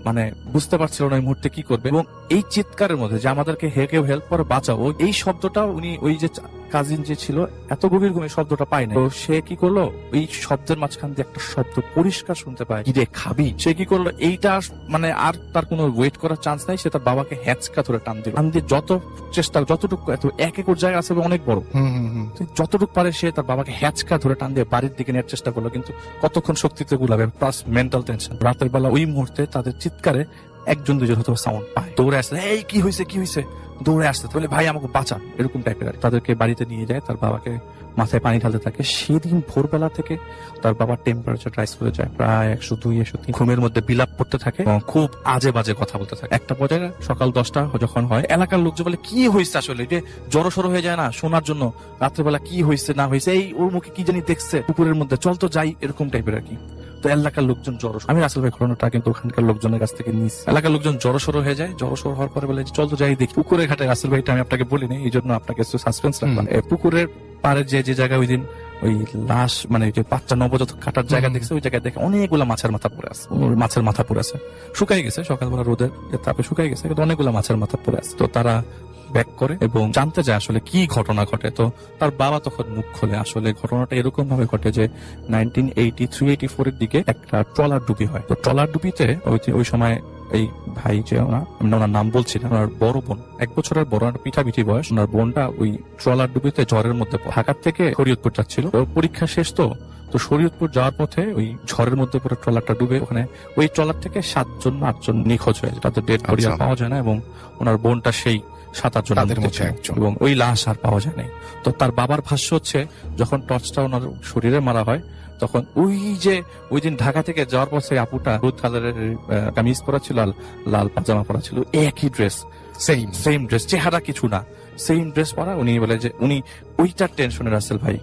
মানে বুঝতে পারছিল না এই মুহূর্তে কি করবে। এবং এই চিৎকারের মধ্যে যে আমাদেরকে কেউ হেল্প করে বাঁচাও, এই শব্দটা উনি ওই যে কাজিন যে ছিল এত গভীর ঘুমে শব্দটা পায় না। তো সে কি করলো, এই শব্দের মাঝখান দিয়ে একটা শব্দ পরিষ্কার শুনতে পায়, কিরে খাবি। সে কি করলো, এইটা মানে আর তার কোনো ওয়েট করার চান্স নাই, সে তার বাবাকে হ্যাঁচকা ধরে টান দিয়ে যত চেষ্টা, যতটুকু এত এক একর জায়গা আছে অনেক বড়, যতটুকু পারে সে তার বাবাকে হ্যাঁচকা ধরে টান দিয়ে বাড়ির দিকে নেওয়ার চেষ্টা করলো। কিন্তু কতক্ষণ শক্তিতে গুলাবে, প্লাস মেন্টাল টেনশন। রাতের বেলা ওই মুহূর্তে তাদের চিৎকারে একজন দুজন হয়তো সাউন্ড পায়, দৌড়ে আসছে, এই কি হয়েছে, দৌড়ে আসতে বলে ভাই আমাকে বাঁচা, এরকম টাইপের। তাদেরকে বাড়িতে নিয়ে যায়, তার বাবাকে মাথায় পানি ঢালতে থাকে। সেদিন ভোরবেলা থেকে তার বাবার টেম্পারেচার রাইজ করে যায় প্রায় 102, 103। ঘুমের মধ্যে বিলাপ করতে থাকে, খুব আজে বাজে কথা বলতে থাকে। একটা পর্যায়ে সকাল 10টা যখন হয়, এলাকার লোকজন বলে কি হয়েছে, আসলে যে জড়সড় হয়ে যায় না শোনার জন্য, রাত্রেবেলা কি হয়েছে না হয়েছে, এই ওর মুখে কি জানি দেখছে পুকুরের মধ্যে, চল তো যাই, এরকম টাইপের আর কি। তো এলাকার লোকজন জড়সড়, আমি রাসেল ভাই ঘটনাটা কিন্তু ওখানকার লোকজনের কাছ থেকে নিয়েছি। এলাকার লোকজন জড়সড় হয়ে যায়, জড়সড় হওয়ার পরে বলে চল তো যাই দেখি। পুকুরের ঘাটে, রাসেল ভাইটা আমি আপনাকে বলিনি, এই জন্য আপনাকে সাসপেন্স রাখলাম। পুকুরের পারে যে জায়গায় ওই দিন ওই লাশ, মানে যে বাচ্চা নবজাতক কাটার জায়গা দেখছে, ওই জায়গায় দেখে অনেকগুলা মাছের মাথা পড়ে আছে, শুকাই গেছে, সকালবেলা রোদের তাপে শুকাই গেছে, কিন্তু অনেকগুলা মাছের মাথা পড়ে আছে। তো তারা ব্যাক করে এবং জানতে যায় আসলে কি ঘটনা ঘটে। তো তার বাবা তখন মুখ খোলে, আসলে ঘটনাটা এরকম ভাবে ঘটে যে 1983-84 এর দিকে একটা ট্রলার ডুবি হয়। তো ট্রলার ডুবিতে ওই সময় এই ভাই যে ওনার নাম বলছি না, ওনার বড় বোন, 1 বছরের বড়, পিঠাপিঠি বয়স, ওনার বোনটা ওই ট্রলার ডুবিতে ঝড়ের মধ্যে ঢাকার থেকে শরীয়তপুর যাচ্ছিল। পরীক্ষা শেষ তো শরীয়তপুর যাওয়ার পথে ওই ঝড়ের মধ্যে পুরো ট্রলারটা ডুবে, ওখানে ওই ট্রলার থেকে 7 না 8 জন নিখোঁজ হয়ে যায়, তাদের ডেড বডি পাওয়া যায় না, এবং ওনার বোনটা সেই 7-8 জনের মধ্যে একজন, এবং ওই লাশ আর পাওয়া যায় নাই। তো তার বাবার ভাষ্য হচ্ছে, যখন টর্চটা ওনার শরীরে মারা হয়, তখন ওই দিন ঢাকা থেকে যাওয়ার পর সেই আপুটা হলুদ কালারের কামিজ পরা ছিল, লাল পাজামা পরা ছিল, একই ড্রেস, সেম ড্রেস, চেহারা কিছু না, সেম ড্রেস পরা। উনি বলে যে উনি ওইটার টেনশনে রাসেল ভাই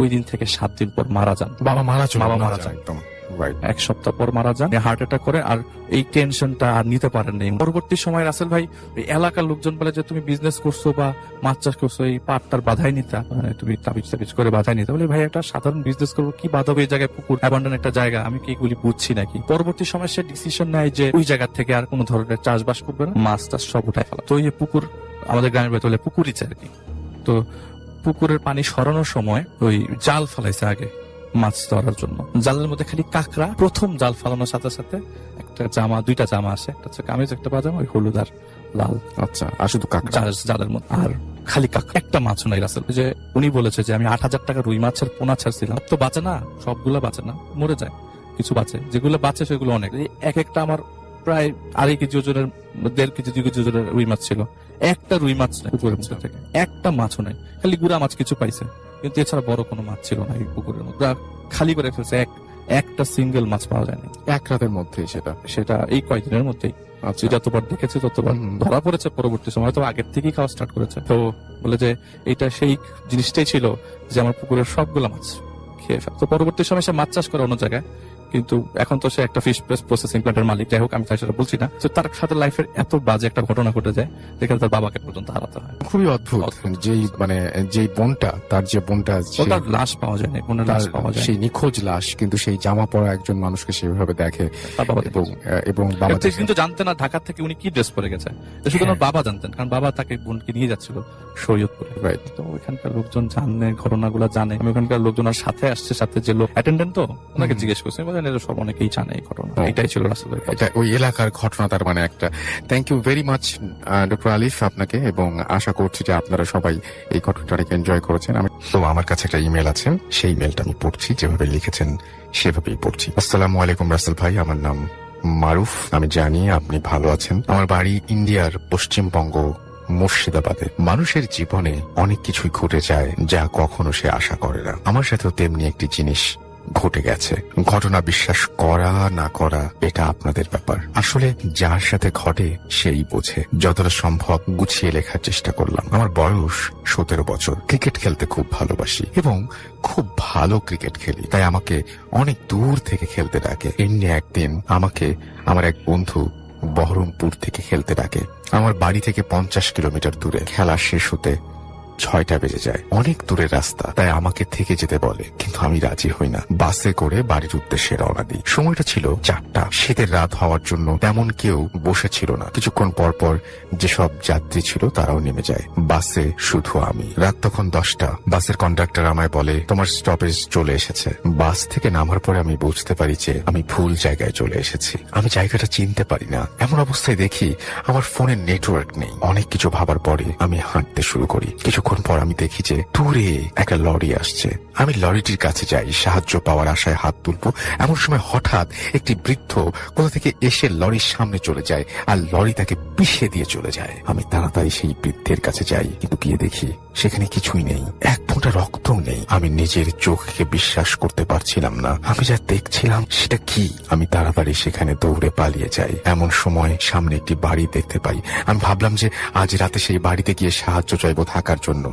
ওই দিন থেকে 7 দিন পর মারা যান। বাবা মারা মারা যায়। একদম রাইট। 1 সপ্তাহ পর মারা যান, হার্ট অ্যাটাক করে। আর এই টেনশনটা আর নিতে পারেন নাই। পরবর্তী সময় রাসেল ভাই এই এলাকার লোকজন বলে যে তুমি বিজনেস করছো বা মাছ চাষ করছো, এই পাটটার বাধাই নিতা, মানে তুমি তাবিজ করে বাধাই নিতে। বলে ভাই একটা সাধারণ বিজনেস করবো, কি বাধা হবে? এই জায়গায় পুকুর, অ্যাবান্ডন একটা জায়গা, আমি কি এগুলি বুঝছি নাকি? পরবর্তী সময় সে ডিসিশন নেয় যে ওই জায়গা থেকে আর কোনো ধরনের চাষবাস করবে না, মাছ টাছ সব উঠায় ফেলা। তো এই যে পুকুর, আমাদের গ্রামের ভেতরে পুকুরই চাই আর কি। তো পুকুরের পানি সরানোর সময় ওই জাল ফেলাইছে আগে মাছ ধরার জন্য। জালের মধ্যে খালি কাঁকড়া। প্রথম জাল ফালানোর সাথে সাথে একটা জামা, 2টা জামা আসে, একটা হচ্ছে কামিজ, একটা পাজামা, ওই হলুদ আর লাল। আচ্ছা, আর শুধু কাঁকড়া জালের মধ্যে, আর খালি কাঁকড়া, একটা মাছও নাই রাসেল। যে উনি বলেছে যে আমি 8,000 টাকা রুই মাছের পোনা ছাড়ছিলাম, তো বাঁচে না, সবগুলা বাঁচে না, মরে যায়, কিছু বাঁচে, যেগুলো বাঁচে সেগুলো অনেক। এক একটা আমার প্রায় 2.5 কেজি ওজনের, 1.5 কেজি 2 কেজি ওজনের রুই মাছ ছিল। একটা রুই মাছ নাই পুকুরের মধ্যে থেকে, একটা মাছও নাই, খালি গুড়া মাছ কিছু পাইছে, কিন্তু এছাড়া বড় কোনো মাছ ছিল না এই পুকুরের মধ্যে। খালি করে ফেলছে, একটা সিঙ্গেল মাছ পাওয়া যায়নি এক রাতের মধ্যে। সেটা এই কয়েকদিনের মধ্যেই। আচ্ছা, যতবার দেখেছে ততবার ধরা পড়েছে। পরবর্তী সময় তো আগের থেকেই খাওয়া স্টার্ট করেছে। তো বলে যে এটা সেই জিনিসটাই ছিল যে আমার পুকুরের সবগুলা মাছ খেয়ে ফেল। তো পরবর্তী সময় সে মাছ চাষ করে অন্য জায়গায়, কিন্তু এখন তো সে একটা ফিশ প্রসেসিং প্ল্যান্টের মালিক। যাই হোক, আমি তাই সেটা বলছি না। তো তার সাথে লাইফের এত বাজে একটা ঘটনা ঘটে যায়, যেখানে তার বাবাকে পর্যন্ত হারাতে হয়। খুবই অদ্ভুত। যেই বোনটা, তার যে বোনটা, তার লাশ পাওয়া যায় না, বোনের লাশ পাওয়া যায়, সেই নিখোঁজ লাশ, কিন্তু সেই জামা পরা একজন মানুষকে সেভাবে দেখে, তার বাবা এবং বাবা কিন্তু জানতেন না ঢাকা থেকে উনি কি ড্রেস পরে গেছে। শুধু ওনার বাবা জানতেন, কারণ বাবা তাকে বোনকে নিয়ে যাচ্ছিল শরীয়তপুরে। রাইট। তো ওইখানকার লোকজন জানে, ঘটনাগুলো জানে। আমি ওখানকার লোকজনের সাথে আসছে, সাথে যে লোক অ্যাটেন্ডেন্ট, তো ওনাকে জিজ্ঞেস করছি, বলেন এরা সব অনেকেই জানে এই ঘটনা। এটাই ছিল রাসেলের কাজ। এটা ওই এলাকার ঘটনা। তার মানে একটা thank you very much doctor Alif আপনাকে, এবং আশা করছি যে আপনারা সবাই এই ঘটনাটাকে এনজয় করেছেন। তো আমার কাছে একটা ইমেল আছে, সেই ইমেলটা আমি পড়ছি, যেভাবে লিখেছেন সেভাবেই পড়ছি। আসসালামু আলাইকুম রাসেল ভাই, আমার নাম মারুফ। আমি জানি আপনি ভালো আছেন। আমার বাড়ি ইন্ডিয়ার পশ্চিমবঙ্গ মুর্শিদাবাদে। মানুষের জীবনে অনেক কিছুই ঘটে যায় যা কখনো সে আশা করে না। আমার সাথেও তেমনি একটি জিনিস ঘটে গেছে। ঘটনা বিশ্বাস করা না করা এটা আপনাদের ব্যাপার। আসলে যার সাথে ঘটে সেই বোঝে। যতটা সম্ভব গুছিয়ে লেখার চেষ্টা করলাম। আমার বয়স 17 বছর। ক্রিকেট খেলতে খুব ভালোবাসি এবং খুব ভালো ক্রিকেট খেলি, তাই আমাকে অনেক দূর থেকে খেলতে ডাকে। এমনি একদিন আমাকে আমার এক বন্ধু বহরমপুর থেকে খেলতে ডাকে। আমার বাড়ি থেকে 50 কিলোমিটার দূরে। খেলা শেষ হতে 6টা বেজে যায়। অনেক দূরের রাস্তা, তাই আমাকে থেকে যেতে বলে, কিন্তু আমি রাজি হই না। বাসে করে বাড়ির উদ্দেশ্যে রওনা দিই। সময়টা ছিল 4টা। শীতের রাত হওয়ার জন্য তেমন কেউ বসে ছিল না। কিছুক্ষণ পর পর যেসব যাত্রী ছিল তারাও নেমে যায়। বাসে শুধু আমি। রাত তখন 10টা। বাসের কন্ডাক্টর আমায় বলে, তোমার স্টপেজ চলে এসেছে। বাস থেকে নামার পরে আমি বুঝতে পারি যে আমি ভুল জায়গায় চলে এসেছি। আমি জায়গাটা চিনতে পারি না। এমন অবস্থায় দেখি আমার ফোনে নেটওয়ার্ক নেই। অনেক কিছু ভাবার পরে আমি হাঁটতে শুরু করি। কিছুক্ষণ পর আমি দেখি যে দূরে একটা লরি আসছে। আমি লরিটির কাছে যাই, সাহায্য পাওয়ার আশায় হাত তুলবো। এমন সময় হঠাৎ একটি বৃদ্ধ কোথা থেকে এসে লরির সামনে চলে যায়, আর লরি তাকে পিষে দিয়ে চলে যায়। আমি তাড়াতাড়ি সেই বৃদ্ধের কাছে যাই, কিন্তু গিয়ে দেখি সেখানে কিছুই নেই, এক ফোঁটা রক্তও নেই। আমি নিজের চোখকে বিশ্বাস করতে পারছিলাম না। আমি যা দেখছিলাম সেটা কি? আমি তাড়াতাড়ি সেখানে দৌড়ে পালিয়ে যাই। এমন সময় সামনে একটি বাড়ি দেখতে পাই। আমি ভাবলাম যে আজ রাতে সেই বাড়িতে গিয়ে সাহায্য চাইবো থাকার জন্য।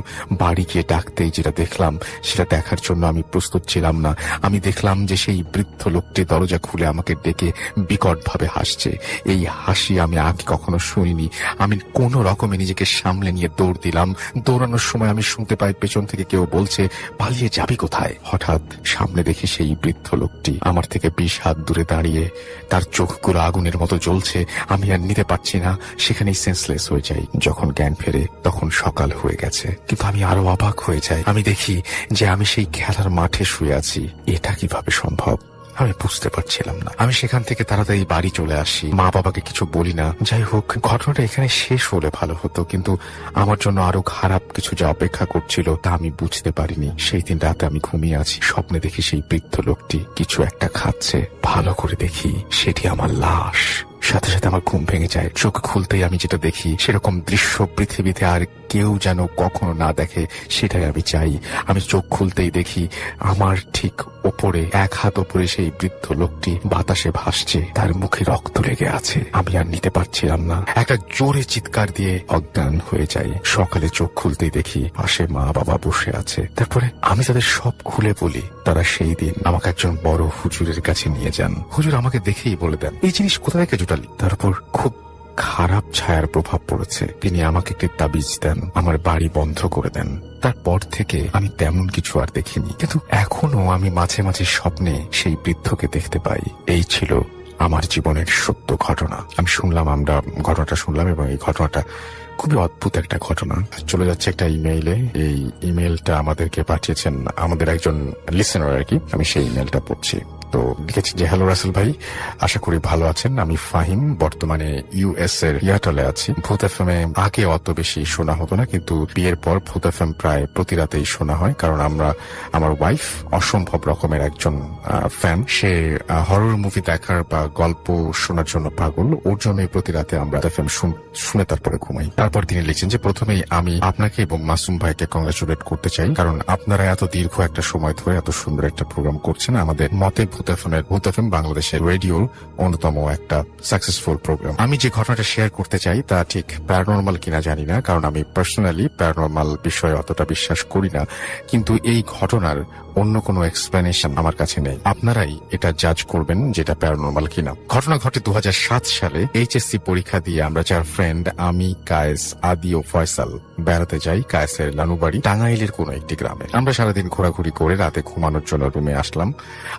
বাড়ি গিয়ে ডাকতেই যেটা দেখলাম সেটা দেখার জন্য আমি প্রস্তুত ছিলাম না। আমি দেখলাম যে সেই বৃদ্ধ লোকটি দরজা খুলে আমাকে ডেকে বিকট ভাবে হাসছে। এই হাসি আমি আগে কখনো শুনিনি। আমি কোনো রকমে নিজেকে সামলে নিয়ে দৌড় দিলাম। দৌড়ানোর সময় আমি শুনতে পাই পেছন থেকে কেউ বলছে, পালিয়ে যাবি কোথায়? হঠাৎ সামনে দেখি সেই বৃদ্ধ লোকটি আমার থেকে 20 হাত দূরে দাঁড়িয়ে, তার চোখগুলো আগুনের মতো জ্বলছে। আমি আর নিতে পারছি না, সেখানেই সেন্সলেস হয়ে যাই। যখন জ্ঞান ফেরে তখন সকাল হয়ে গেছে, কিন্তু আমি আরো অবাক হয়ে যাই। আমি দেখি যে আমি সেই খেলার মাঠে শুয়ে আছি। এটা কিভাবে সম্ভব? আমি বুঝতে পারছিলাম না। আমি সেখান থেকে তাড়াতাড়ি বাড়ি চলে আসি। মা বাবাকে কিছু বলি না। যাই হোক, ঘটনাটা এখানে শেষ হলে ভালো হতো, কিন্তু আমার জন্য আরো খারাপ কিছু যা অপেক্ষা করছিল তা আমি বুঝতে পারিনি। সেই দিন রাতে আমি ঘুমিয়ে আছি। স্বপ্নে দেখি সেই বৃদ্ধ লোকটি কিছু একটা খাচ্ছে। ভালো করে দেখি সেটি আমার লাশ। সাথে সাথে আমার ঘুম ভেঙে যায়। চোখ খুলতেই আমি যেটা দেখি সেরকম দৃশ্য পৃথিবীতে আর কেউ যেন কখনো না দেখে, সেটাই আমি চাই। আমি চোখ খুলতেই দেখি আমার ঠিক ওপরে, এক হাত ওপরে সেই বৃদ্ধ লোকটি বাতাসে ভাসছে, তার মুখে রক্ত লেগে আছে। আমি আর নিতে পারছিলাম না, একটা জোরে চিৎকার দিয়ে অজ্ঞান হয়ে যাই। সকালে চোখ খুলতেই দেখি পাশে মা বাবা বসে আছে। তারপরে আমি তাদের সব খুলে বলি। তারা সেই দিন আমাকে একজন বড় হুজুরের কাছে নিয়ে যান। হুজুর আমাকে দেখেই বলে দেন, এই জিনিস কোথা থেকে জোটালি? তারপর খুব খারাপ ছায়ার প্রভাব পড়েছে। তিনি আমাকে একটি তাবিজ দেন, আমার বাড়ি বন্ধ করে দেন। তারপর থেকে আমি তেমন কিছু আর দেখিনি, কিন্তু এখনো আমি মাঝে মাঝে স্বপ্নে সেই বৃদ্ধকে দেখতে পাই। এই ছিল আমার জীবনের সত্য ঘটনা। আমি শুনলাম, আমরা ঘটনাটা শুনলাম, এবং এই ঘটনাটা খুবই অদ্ভুত একটা ঘটনা। চলে যাচ্ছে একটা ইমেইলে। এই ইমেইলটা আমাদেরকে পাঠিয়েছেন আমাদের একজন লিসেনার আর কি। আমি সেই ইমেইলটা পড়ছি। তো লিখেছি যে, হ্যালো রাসেল ভাই, আশা করি ভালো আছেন। আমি ফাহিম, বর্তমানে ইউএস এর ইয়াটলে আছি। ভূত এফএম এ আগে অত বেশি শোনা হতো না, কিন্তু বিয়ের পর ভূত এফএম প্রায় প্রতি রাতেই শোনা হয়, কারণ আমার ওয়াইফ অসম্ভব রকমের একজন ফ্যান। সে হরর মুভি দেখার বা গল্প শোনার জন্য পাগল। ওর জন্যই প্রতি রাতে আমরা এফএম শুনে তারপরে ঘুমাই। তারপর তিনি লিখছেন যে, প্রথমেই আমি আপনাকে এবং মাসুম ভাইকে কংগ্রেচুলেট করতে চাই, কারণ আপনারা এত দীর্ঘ একটা সময় ধরে এত সুন্দর একটা প্রোগ্রাম করছেন। আমাদের মতে ভূত এফএম বাংলাদেশের রেডিওর অন্যতম একটা সাকসেসফুল প্রোগ্রাম। আমি যে ঘটনাটা শেয়ার করতে চাই তা ঠিক প্যারানরমাল কিনা জানি না, কারণ আমি পার্সোনালি প্যারানরমাল বিষয়ে অতটা বিশ্বাস করি না, কিন্তু এই ঘটনার অন্য কোনো এক্সপ্লেনেশন আমার কাছে নেই। আপনারাই এটা জাজ করবেন যেটা প্যারানরমাল কিনা। ঘটনা ঘটে 2007 সালে। এইচএসসি পরীক্ষা দিয়ে আমরা 4 ফ্রেন্ড, আমি, কায়েস, আদি ও ফয়সাল বেড়াতে যাই কায়েসের নানুবাড়ি টাঙ্গাইলের কোনো একটি গ্রামে। আমরা সারাদিন ঘোরাঘুরি করে রাতে ঘুমানোর জন্য রুমে আসলাম।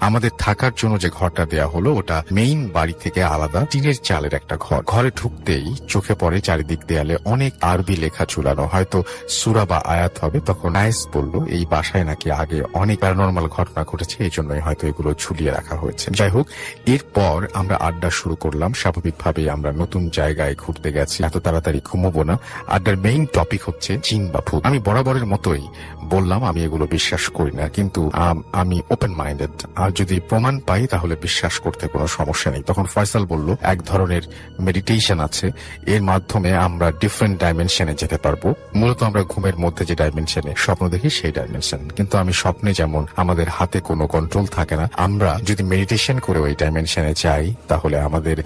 আমাদের থাকার জন্য যে ঘরটা দেয়া হলো ওটা মেইন বাড়ি থেকে আলাদা, টিনের চালের একটা ঘর। ঘরে ঢুকতেই চোখে পড়ে চারিদিক দেয়ালে অনেক আরবি লেখা ঝুলানো, হয়তো সূরা বা আয়াত হবে। তখন কায়েস বলল, এই বাসায় নাকি আগে অনেক প্যারানরমাল ঘটনা ঘটেছে, এই জন্যই হয়তো এগুলো ঝুলিয়ে রাখা হয়েছে। যাই হোক, এরপর আমরা আড্ডা শুরু করলাম। স্বাভাবিকভাবে আমরা নতুন জায়গায় ঘুরতে গেছি, এত তাড়াতাড়ি ঘুমোবো না। আড্ডার মেইন টপিক হচ্ছে জিন বা ভূত। আমি বরাবরের মতোই বললাম আমি এগুলো বিশ্বাস করি না, কিন্তু আমি ওপেন মাইন্ডেড, আর যদি প্রমাণ পাই তাহলে বিশ্বাস করতে কোনো সমস্যা নেই। তখন ফয়সাল বলল, এক ধরনের মেডিটেশন আছে, এর মাধ্যমে আমরা ডিফারেন্ট ডাইমেনশনে যেতে পারবো। মূলত আমরা ঘুমের মধ্যে যে ডাইমেনশনে স্বপ্ন দেখি সেই ডাইমেনশন, কিন্তু আমি স্বপ্নে যেমন আমাদের হাতে কোনো কন্ট্রোল থাকে না, আমরা যদি মেডিটেশন করে ওই ডাইমেনশনে যাই তাহলে আমাদের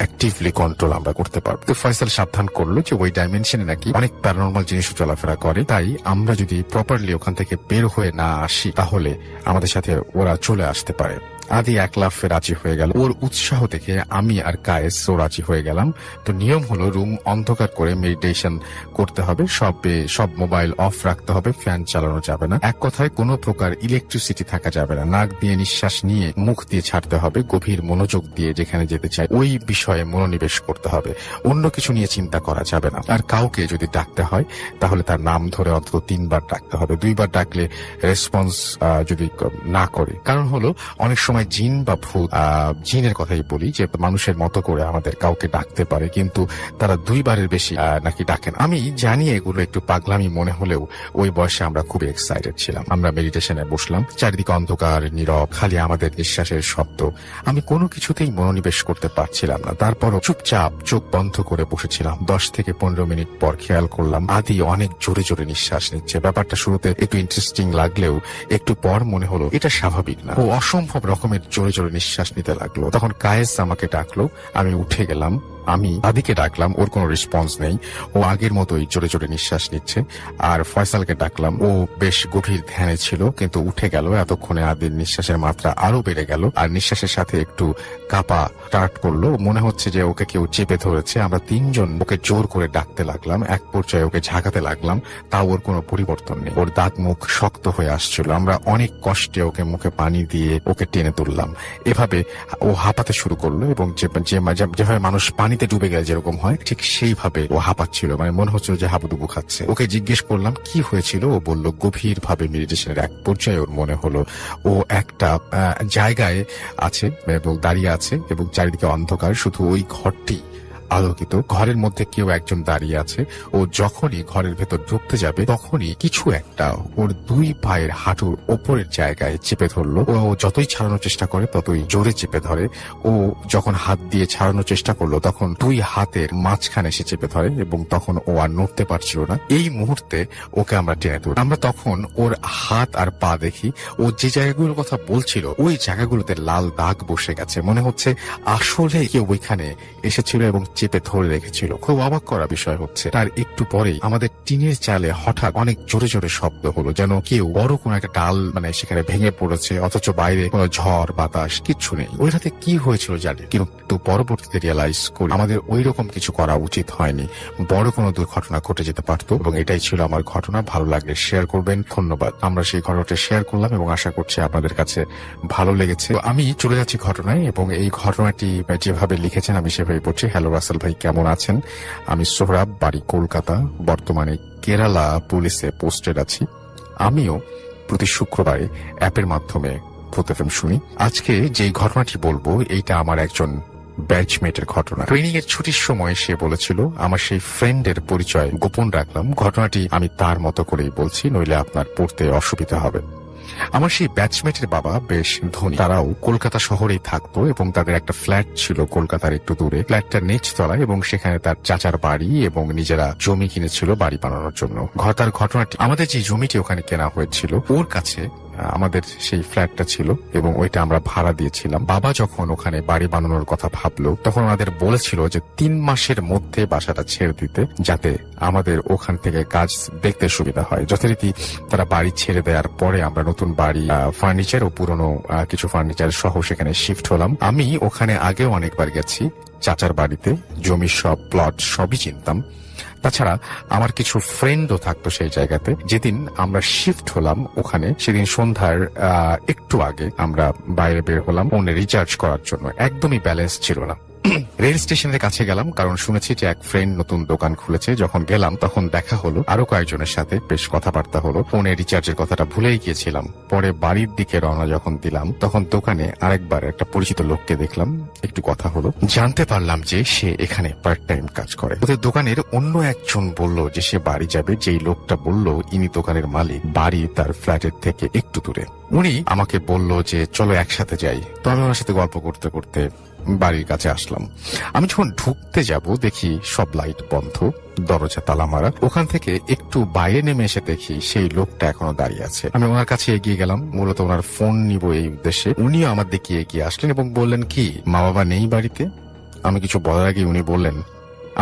অ্যাক্টিভলি কন্ট্রোল আমরা করতে পারবো। তো ফয়সাল সাবধান করলো যে ওই ডাইমেনশনে নাকি অনেক প্যারানরমাল জিনিসও চলাফেরা করে, তাই আমরা যদি প্রপারলি ওখান থেকে বের হয়ে না আসি তাহলে আমাদের সাথে ওরা চলে আসতে পারে। আদি এক লাফে রাজি হয়ে গেল। ওর উৎসাহ দেখে আমি আর কায়েসও রাজি হয়ে গেলাম। তো নিয়ম হলো রুম অন্ধকার করে মেডিটেশন করতে হবে, সব মোবাইল অফ রাখতে হবে, ফ্যান চালানো যাবে না, এক কথায় কোনো প্রকার ইলেকট্রিসিটি থাকা যাবে না। নাক দিয়ে নিঃশ্বাস নিয়ে মুখ দিয়ে ছাড়তে হবে, গভীর মনোযোগ দিয়ে যেখানে যেতে চাই ওই বিষয়ে মনোনিবেশ করতে হবে, অন্য কিছু নিয়ে চিন্তা করা যাবে না। আর কাউকে যদি ডাকতে হয় তাহলে তার নাম ধরে অন্তত 3 বার ডাকতে হবে। 2 বার ডাকলে রেসপন্স যদি না করে, কারণ হলো অনেক সময় জিন বা ভূত, জিনের কথাই বলি, যে মানুষের মতো করে আমাদের কাউকে ডাকতে পারে, কিন্তু তারা 2 বারের বেশি নাকি ডাকেন। আমি জানি এগুলো একটু পাগলামি মনে হলেও ওই বয়সে আমরা খুব এক্সাইটেড ছিলাম। আমরা মেডিটেশনে বসলাম, চারিদিকে অন্ধকার, নীরব, খালি আমাদের নিঃশ্বাসের শব্দ। আমি কোনো কিছুতেই মনোনিবেশ করতে পারছিলাম না। তারপরও চুপচাপ চোখ বন্ধ করে বসেছিলাম। 10 থেকে 15 মিনিট পর খেয়াল করলাম আদি অনেক জোরে জোরে নিঃশ্বাস নিচ্ছে। ব্যাপারটা শুরুতে একটু ইন্টারেস্টিং লাগলেও একটু পর মনে হলো এটা স্বাভাবিক না। ও অসম্ভব রকমের জোরে জোরে নিঃশ্বাস নিতে লাগলো। তখন কায়েস আমাকে ডাকলো, আমি উঠে গেলাম। আমি আদিকে ডাকলাম, ওর কোনো রেসপন্স নেই, ও আগের মতোই জোরে জোরে নিঃশ্বাস নিচ্ছে। আর ফয়সালকে ডাকলাম, ও বেশ গভীর ধ্যানে ছিল কিন্তু উঠে গেল। এতক্ষণে আদির নিঃশ্বাসের মাত্রা আরো বেড়ে গেল, আর নিঃশ্বাসের সাথে একটু কাঁপা স্টার্ট করলো। মনে হচ্ছে যে ওকে কেউ চেপে ধরেছে। আমরা 3 জন ওকে জোর করে ডাকতে লাগলাম, এক পর্যায়ে ওকে ঝাঁকাতে লাগলাম, তাও ওর কোনো পরিবর্তন নেই। ওর দাঁত মুখ শক্ত হয়ে আসছিল। আমরা অনেক কষ্টে ওকে মুখে পানি দিয়ে ওকে টেনে তুললাম। এভাবে ও হাঁপাতে শুরু করলো, এবং যেভাবে মানুষ পানিতে ডুবে গেলে যেরকম হয় ঠিক সেইভাবে ও হাঁপাচ্ছিল, মানে মনে হচ্ছিল যে হাবুডুবু খাচ্ছে। ওকে জিজ্ঞেস করলাম কি হয়েছিল, ও বলল গভীর ভাবে মেডিটেশনের এক পর্যায়ে ওর মনে হলো ও একটা জায়গায় আছে এবং দাঁড়িয়ে আছে, এবং চারিদিকে অন্ধকার, শুধু ওই ঘরটি আলোকিত, ঘরের মধ্যে কেউ একজন দাঁড়িয়ে আছে। ও যখনই ঘরের ভেতর ঢুকতে যাবে তখনই কিছু একটা ওর দুই পায়ের হাঁটুর ওপরের জায়গায় চেপে ধরলো। ও যতই ছাড়ানোর চেষ্টা করে ততই জোরে চেপে ধরে। ও যখন হাত দিয়ে ছাড়ানোর চেষ্টা করলো তখন দুই হাতের মাঝখানে এসে চেপে ধরে এবং তখন ও আর নড়তে পারছিল না। এই মুহূর্তে ওকে আমরা টেনে তুলি। আমরা তখন ওর হাত আর পা দেখি। ও যে জায়গাগুলোর কথা বলছিল ওই জায়গাগুলোতে লাল দাগ বসে গেছে। মনে হচ্ছে আসলে কেউ ওইখানে এসেছিল এবং চেপে ধরে রেখেছিল। খুব অবাক করা বিষয় হচ্ছে তার একটু পরেই আমাদের টিনের চালে হঠাৎ অনেক জোরে জোরে শব্দ হলো, যেন কেউ বড় কোনো একটা ডাল সেখানে ভেঙে পড়েছে, অথচ বাইরে কোনো ঝড় বাতাস কিচ্ছু নেই। ওই রাতে কি হয়েছিল জানি, কিন্তু পরবর্তীতে রিয়েলাইজ করি আমাদের ওই রকম কিছু করা উচিত হয়নি। বড় কোনো দুর্ঘটনা ঘটে যেতে পারতো এবং এটাই ছিল আমার ঘটনা। ভালো লাগলে শেয়ার করবেন, ধন্যবাদ। আমরা সেই ঘটনাটা শেয়ার করলাম এবং আশা করছি আপনাদের কাছে ভালো লেগেছে। তো আমি চলে যাচ্ছি ঘটনায় এবং এই ঘটনাটি যেভাবে লিখেছেন আমি সেভাবে পড়ছি। হ্যালো রাসেল ভাই, কেমন আছেন? আমি সোহরাব, বাড়ি কলকাতা, বর্তমানে কেরালা পুলিশে পোস্টেড আছি। আমিও প্রতি শুক্রবারে অ্যাপের মাধ্যমে ভূত এফএম শুনি। আজকে যে ঘটনাটি বলবো এইটা আমার একজন ব্যাচমেটের ঘটনা। ট্রেনিং এর ছুটির সময় সে বলেছিল, আমার সেই ফ্রেন্ডের পরিচয় গোপন রাখলাম। ঘটনাটি আমি তার মতো করেই বলছি, নইলে আপনার পড়তে অসুবিধা হবে। আমার সেই ব্যাচমেটের বাবা বেশ ধনী। তারাও কলকাতা শহরেই থাকতো এবং তাদের একটা ফ্ল্যাট ছিল কলকাতার একটু দূরে। ফ্ল্যাটটার নিচতলায় এবং সেখানে তার চাচার বাড়ি এবং নিজেরা জমি কিনেছিল বাড়ি বানানোর জন্য। তার ঘটনাটি, আমাদের যে জমিটি ওখানে কেনা হয়েছিল ওর কাছে আমাদের সেই ফ্ল্যাটটা ছিল এবং ওইটা আমরা ভাড়া দিয়েছিলাম। বাবা যখন ওখানে বাড়ি বানানোর কথা ভাবলো তখন আমাদের বলেছিল যে 3 মাসের মধ্যে বাসাটা ছেড়ে দিতে, যাতে আমাদের ওখান থেকে কাজ দেখতে সুবিধা হয়। যথারীতি তারা বাড়ি ছেড়ে দেওয়ার পরে আমরা নতুন বাড়ি, ফার্নিচার ও পুরনো কিছু ফার্নিচার সহ সেখানে শিফট হলাম। আমি ওখানে আগেও অনেকবার গেছি চাচার বাড়িতে, জমির সব প্লট সবই চিনতাম। তাছাড়া আমার কিছু ফ্রেন্ডও থাকতো সেই জায়গাতে। যেদিন আমরা শিফট হলাম ওখানে, সেদিন সন্ধ্যার একটু আগে আমরা বাইরে বের হলাম ফোনে রিচার্জ করার জন্য। একদমই ব্যালেন্স ছিল না। রেল স্টেশনের কাছে গেলাম, কারণ শুনেছি যে এক ফ্রেন্ড নতুন দোকান খুলেছে। যখন গেলাম তখন দেখা হলো আরো কয়েকজনের সাথে, বেশ কথাবার্তা হলো। ফোনে রিচার্জের কথাটা ভুলেই গিয়েছিলাম। পরে বাড়ির দিকে রওনা যখন দিলাম তখন দোকানে আরেকবার একটা পরিচিত লোককে দেখলাম, একটু কথা হলো। জানতে পারলাম যে সে এখানে পার্ট টাইম কাজ করে। ওদের দোকানের অন্য একজন বলল যে সে বাড়ি যাবে। যেই লোকটা বলল ইনি দোকানের মালিক, বাড়ি তার ফ্ল্যাটের থেকে একটু দূরে। উনি আমাকে বলল যে চলো একসাথে যাই। তো আমি ওনার সাথে গল্প করতে করতে বাড়ির কাছে আসলাম। আমি যখন ঢুকতে যাব দেখি সব লাইট বন্ধ, দরজা তালা মারা। ওখান থেকে একটু বাইরে নেমে এসে দেখি সেই লোকটা এখনো দাঁড়িয়ে আছে। আমি ওনার কাছে এগিয়ে গেলাম, মূলত ওনার ফোন নিব এই উদ্দেশ্যে। উনিও আমার দিকে এগিয়ে আসলেন এবং বললেন, কি মা বাবা নেই বাড়িতে? আমি কিছু বলার আগে উনি বললেন,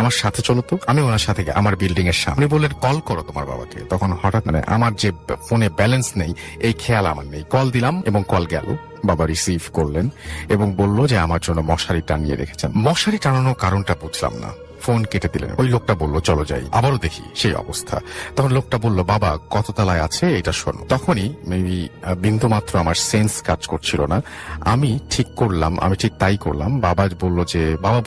আমার সাথে চলো তো। আমি ওনার সাথে আমার বিল্ডিং এর সামনে। বললেন, কল করো তোমার বাবাকে। তখন হঠাৎ আমার যে ফোনে ব্যালেন্স নেই এই খেয়াল আমার নেই। কল দিলাম এবং কল গেল। বাবা রিসিভ করলেন এবং বলল যে আমার জন্য মশারি টানিয়ে রেখেছেন। মশারি টানানোর কারণটা বুঝলাম না। ফোন কেটে দিলেন। ওই লোকটা বলল চলো যাই। আবারও দেখি সেই অবস্থা। তখন লোকটা বলল, বাবা কত তলায় আছে এটা শোনো। তখনই মেবি বিন্দু মাত্র আমার সেন্স কাজ করছিল না। আমি ঠিক তাই করলাম। বাবা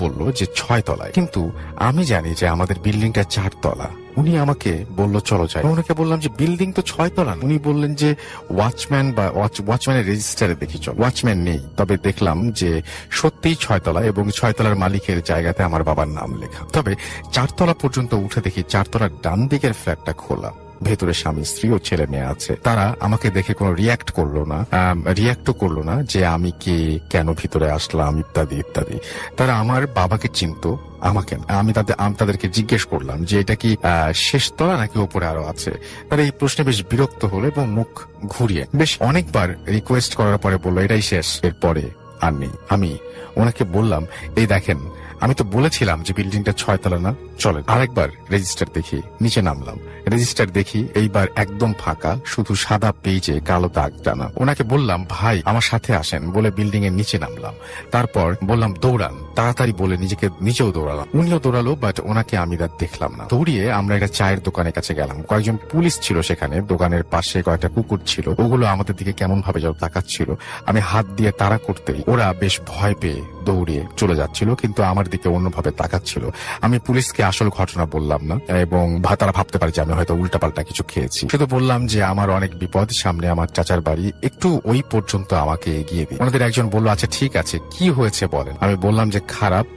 বলল যে 6 তলায়, কিন্তু আমি জানি যে আমাদের বিল্ডিংটা 4 তলা। উনি আমাকে বলল চলো যাই। ওনাকে বললাম যে বিল্ডিং তো 6 তলা। উনি বললেন যে ওয়াচম্যানের রেজিস্টারে দেখি চল। ওয়াচম্যান নেই, তবে দেখলাম যে সত্যিই 6 তলা এবং 6 তলার মালিকের জায়গাতে আমার বাবার নাম লেখা। তবে 4 তলা পর্যন্ত উঠে দেখি 4 তলার ডান দিকের ফ্ল্যাটটা খোলা। ভেতরে স্বামী স্ত্রী ও ছেলে মেয়ে আছে। তারা আমাকে দেখে কোনো রিয়াক্টও করলো না যে আমি কে, কেন ভিতরে আসলাম ইত্যাদি ইত্যাদি। তারা আমার বাবাকে চিনতো, আমাকে না। আমি তাদেরকে জিজ্ঞেস করলাম যে এটা কি শেষ তলা নাকি ওপরে আরো আছে। তারা এই প্রশ্নে বেশ বিরক্ত হলো এবং মুখ ঘুরিয়ে বেশ অনেকবার রিকোয়েস্ট করার পরে বললো এটাই শেষ, এরপরে আর নেই। আমি ওনাকে বললাম, এই দেখেন আমি তো বলেছিলাম যে বিল্ডিংটা 6 তলা না, চলেন আরেকবার রেজিস্টার দেখি। নিচে নামলাম, রেজিস্টার দেখি এইবার একদম ফাঁকা, শুধু সাদা পেজে কালো দাগ টানা। ওনাকে বললাম, ভাই আমার সাথে আসেন বলে বিল্ডিং এর নিচে নামলাম। তারপর বললাম দৌড়ান, তাড়াতাড়ি বলে নিজেও দৌড়ালাম। উনিও দৌড়ালো, বাট ওনাকে আমি দেখলাম না। দৌড়িয়ে আমরা একটা চায়ের দোকানের কাছে গেলাম। কয়েকজন পুলিশ ছিল সেখানে। দোকানের পাশে কয়েকটা কুকুর ছিল, ওগুলো আমাদের দিকে কেমন ভাবে যেন তাকাচ্ছিল। আমি হাত দিয়ে তাড়া করতেই ওরা বেশ ভয় পেয়ে দৌড়িয়ে চলে যাচ্ছিল, কিন্তু আমার দিকে অন্যভাবে তাকাচ্ছিল। আমি পুলিশকে আসল ঘটনা বললাম না এবং তারা ভাবতে পারে যে আমি হয়তো উল্টাপাল্টা কিছু খেয়েছি। শুধু বললাম যে আমার অনেক বিপদ, সামনে আমার চাচার বাড়ি, একটু ওই পর্যন্ত আমাকে এগিয়ে দিন। ওনাদের একজন বলল আচ্ছা ঠিক আছে, কি হয়েছে বলেন। আমি বললাম যে খারাপ,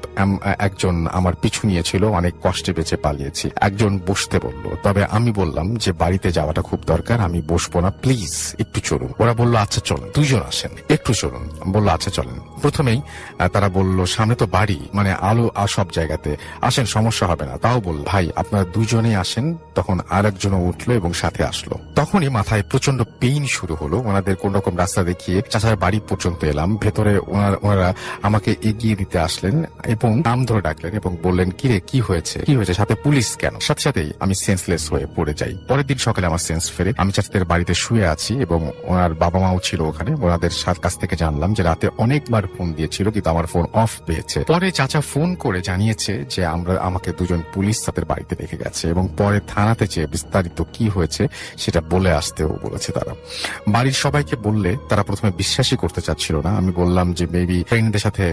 একজন আমার পিছু নিয়েছিল, অনেক কষ্টে বেঁচে পালিয়েছি। একজন বসতে বলল, তবে আমি বললাম যে বাড়িতে যাওয়াটা খুব দরকার, আমি বসবো না, প্লিজ একটু চলুন। ওরা বলল আচ্ছা চলুন, দুইজন আসেন, একটু চলুন। বললো আচ্ছা চলেন। প্রথমেই তারা বলল সামনে তো বাড়ি, মানে আলো আর সব জায়গাতে, আসেন সমস্যা হবে না। তাও বল ভাই আপনারা দুইজনেই আসেন। তখন আর একজনও উঠলো এবং সাথে আসলো। তখনই মাথায় প্রচন্ড পেইন শুরু হলো। ওনাদের কোন রকম রাস্তা দেখিয়ে চাচার বাড়ি পর্যন্ত এলাম। ভেতরে ওনারা আমাকে এগিয়ে দিতে আসলেন এবং নাম ধরে ডাকলেন এবং বললেন কিরে কি হয়েছে, কি হয়েছে, সাথে পুলিশ কেন? সাথে সাথেই আমি সেন্সলেস হয়ে পড়ে যাই। পরের দিন সকালে আমার সেন্স ফেরে। আমি চাচাদের বাড়িতে শুয়ে আছি এবং ওনার বাবা মাও ছিল ওখানে। ওনাদের কাছ থেকে জানলাম যে রাতে অনেকবার ফোন দিয়েছিল কিন্তু আমার ফোন অফ পেয়েছে। পরে চাচা ফোন করে জানিয়েছে যে আমাকে দুজন পুলিশ তাদের বাড়িতে রেখে গেছে এবং পরে থানাতে চেয়ে বিস্তারিত কি হয়েছে সেটা বলে আসতেও বলেছে তারা। বাড়ির সবাইকে বললে তারা প্রথমে বিশ্বাসই করতে চাচ্ছিল না। আমি বললাম যে মেবি ফ্রেন্ডদের সাথে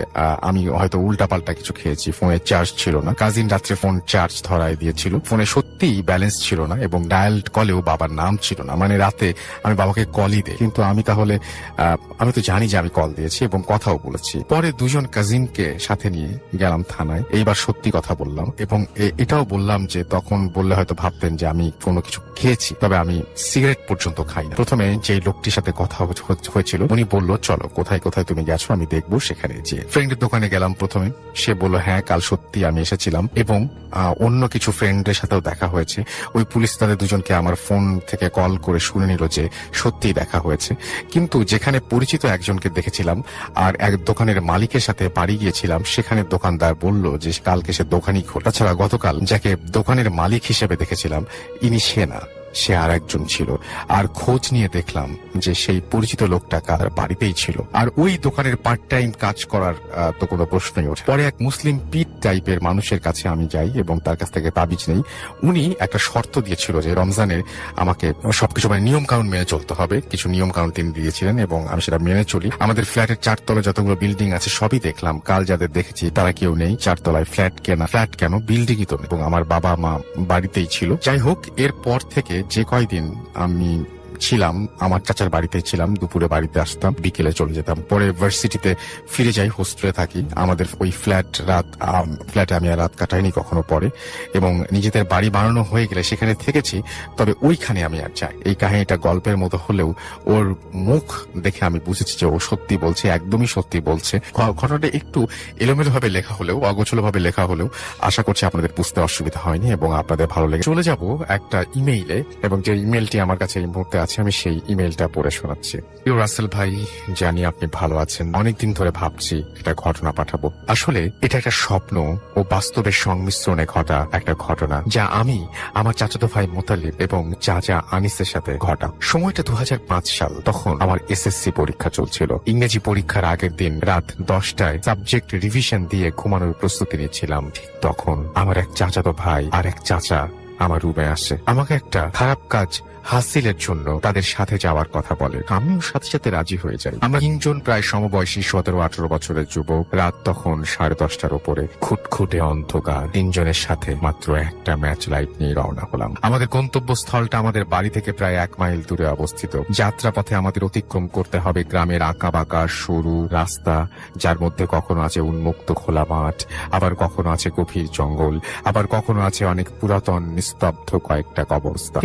আমি হয়তো উল্টাপাল্টা কিছু খেয়েছি। ফোনে চার্জ ছিল না, কাজিন রাত্রে ফোন চার্জ ধরায় দিয়েছিল। ফোনে সত্যিই ব্যালেন্স ছিল না এবং ডায়ালড কলেও বাবার নাম ছিল না। মানে রাতে আমি বাবাকে কলই দেই, কিন্তু আমি তো জানি যে আমি কল দিয়েছি এবং কথাও বলেছি। পরে দুজন কাজিনকে সাথে নিয়ে গেলাম থানায়। এইবার সত্যি কথা বললাম এবং এটাও বললাম যে তখন বললে হয়তো ভাবতেন যে আমি কোনো কিছু খেয়েছি, তবে আমি সিগারেট পর্যন্ত খাই না। প্রথমে যে লোকটির সাথে কথা হয়েছিল উনি বলল চলো কোথায় কোথায় তুমি গেছো আমি দেখবো। সেখানে যে ফ্রেন্ডের দোকানে গেলাম প্রথমে, সে বলল হ্যাঁ কাল সত্যি আমি এসেছিলাম এবং অন্য কিছু ফ্রেন্ডের সাথেও দেখা হয়েছে। ওই পুলিশ তাদের দুজনকে আমার ফোন থেকে কল করে শুনে নিল যে সত্যি দেখা হয়েছে। কিন্তু যেখানে পরিচিত একজনকে দেখেছিলাম আর এক দোকানের মালিকের সাথে বাড়ি গিয়েছিলাম, সেখানে দোকানদার বলল যে কালকে সে দোকানই খোলা। তাছাড়া গতকাল যাকে দোকানের মালিক হিসেবে দেখেছিলাম ইনি সে না, সে আর একজন ছিল। আর খোঁজ নিয়ে দেখলাম যে সেই পরিচিত লোকটা কার বাড়িতেই ছিল। আর ওই দোকানের পার্ট টাইম কাজ করার তো কোনো প্রশ্নই ওঠে। পরে এক মুসলিম পীর টাইপের মানুষের কাছে আমি যাই এবং তার কাছ থেকে তাবিজ নেই। উনি একটা শর্ত দিয়েছিল যে রমজানের আমাকে সবকিছু মানে নিয়ম কানুন মেনে চলতে হবে। কিছু নিয়ম কানুন তিনি দিয়েছিলেন এবং আমি সেটা মেনে চলি। আমাদের ফ্ল্যাটের 4 তলায় যতগুলো বিল্ডিং আছে সবই দেখলাম। কাল যাদের দেখেছি তারা কেউ নেই 4 তলায়। ফ্ল্যাট কেন বিল্ডিংই তো নেই এবং আমার বাবা মা বাড়িতেই ছিল। যাই হোক, এরপর থেকে যে কয়দিন আমি ছিলাম আমার চাচার বাড়িতে ছিলাম, দুপুরে বাড়িতে আসতাম, বিকেলে চলে যেতাম। পরে ভার্সিটিতে ফিরে যাই, হোস্টেলে থাকি। আমাদের ওই ফ্ল্যাটে আমি আর রাত কাটাইনি কখনো পরে, এবং নিজেদের বাড়ি বানানো হয়ে গেলে সেখানে থেকেছি, তবে ওইখানে আমি আর যাই। এই কাহিনীটা গল্পের মতো হলেও ওর মুখ দেখে আমি বুঝেছি যে ও সত্যি বলছে, একদমই সত্যি বলছে। ঘটনাটা একটু এলোমেলো ভাবে লেখা হলেও, অগোছলো ভাবে লেখা হলেও আশা করছি আপনাদের বুঝতে অসুবিধা হয়নি এবং আপনাদের ভালো লেগে। চলে যাব একটা ইমেইলে, এবং যে ইমেইলটি আমার কাছে এই মুহূর্তে আছে আমি সেই ইমেইলটা পড়ে শোনাচ্ছি। প্রিয় রাসেল ভাই, জানি আপনি ভালো আছেন। অনেকদিন ধরে ভাবছি একটা ঘটনা পাঠাবো। আসলে এটা একটা স্বপ্ন ও বাস্তবের সংমিশ্রণে ঘটা একটা ঘটনা, যা আমি আমার চাচাতো ভাই মোতালিব এবং চাচা আনিসের সাথে ঘটা। সময়টা 2005 সাল। তখন আমার এসএসসি পরীক্ষা চলছিল। ইংরেজি পরীক্ষার আগের দিন রাত 10টায় সাবজেক্ট রিভিশন দিয়ে ঘুমানোর প্রস্তুতি নিচ্ছিলাম। ঠিক তখন আমার এক চাচাতো ভাই আর এক চাচা আমার রুমে আসে। আমাকে একটা খারাপ কাজ হাসিলের জন্য তাদের সাথে যাওয়ার কথা বলে। আমিও সাথে সাথে রাজি হয়ে যাই। আমরা 3 জন প্রায় সমবয়সী 17-18 বছরের যুবক। রাত তখন 10:30টার উপরে। খুটখুটে অন্ধকার। 3 জনের সাথে মাত্র একটা ম্যাচ লাইট নিয়ে রওনা হলাম। আমাদের গন্তব্যস্থলটা আমাদের বাড়ি থেকে প্রায় 1 মাইল দূরে অবস্থিত। যাত্রাপথে আমাদের অতিক্রম করতে হবে গ্রামের আঁকাবাঁকা সরু রাস্তা, যার মধ্যে কখনো আছে উন্মুক্ত খোলা মাঠ, আবার কখনো আছে গভীর জঙ্গল, আবার কখনো আছে অনেক পুরাতন নিস্তব্ধ কয়েকটা কবরস্থান।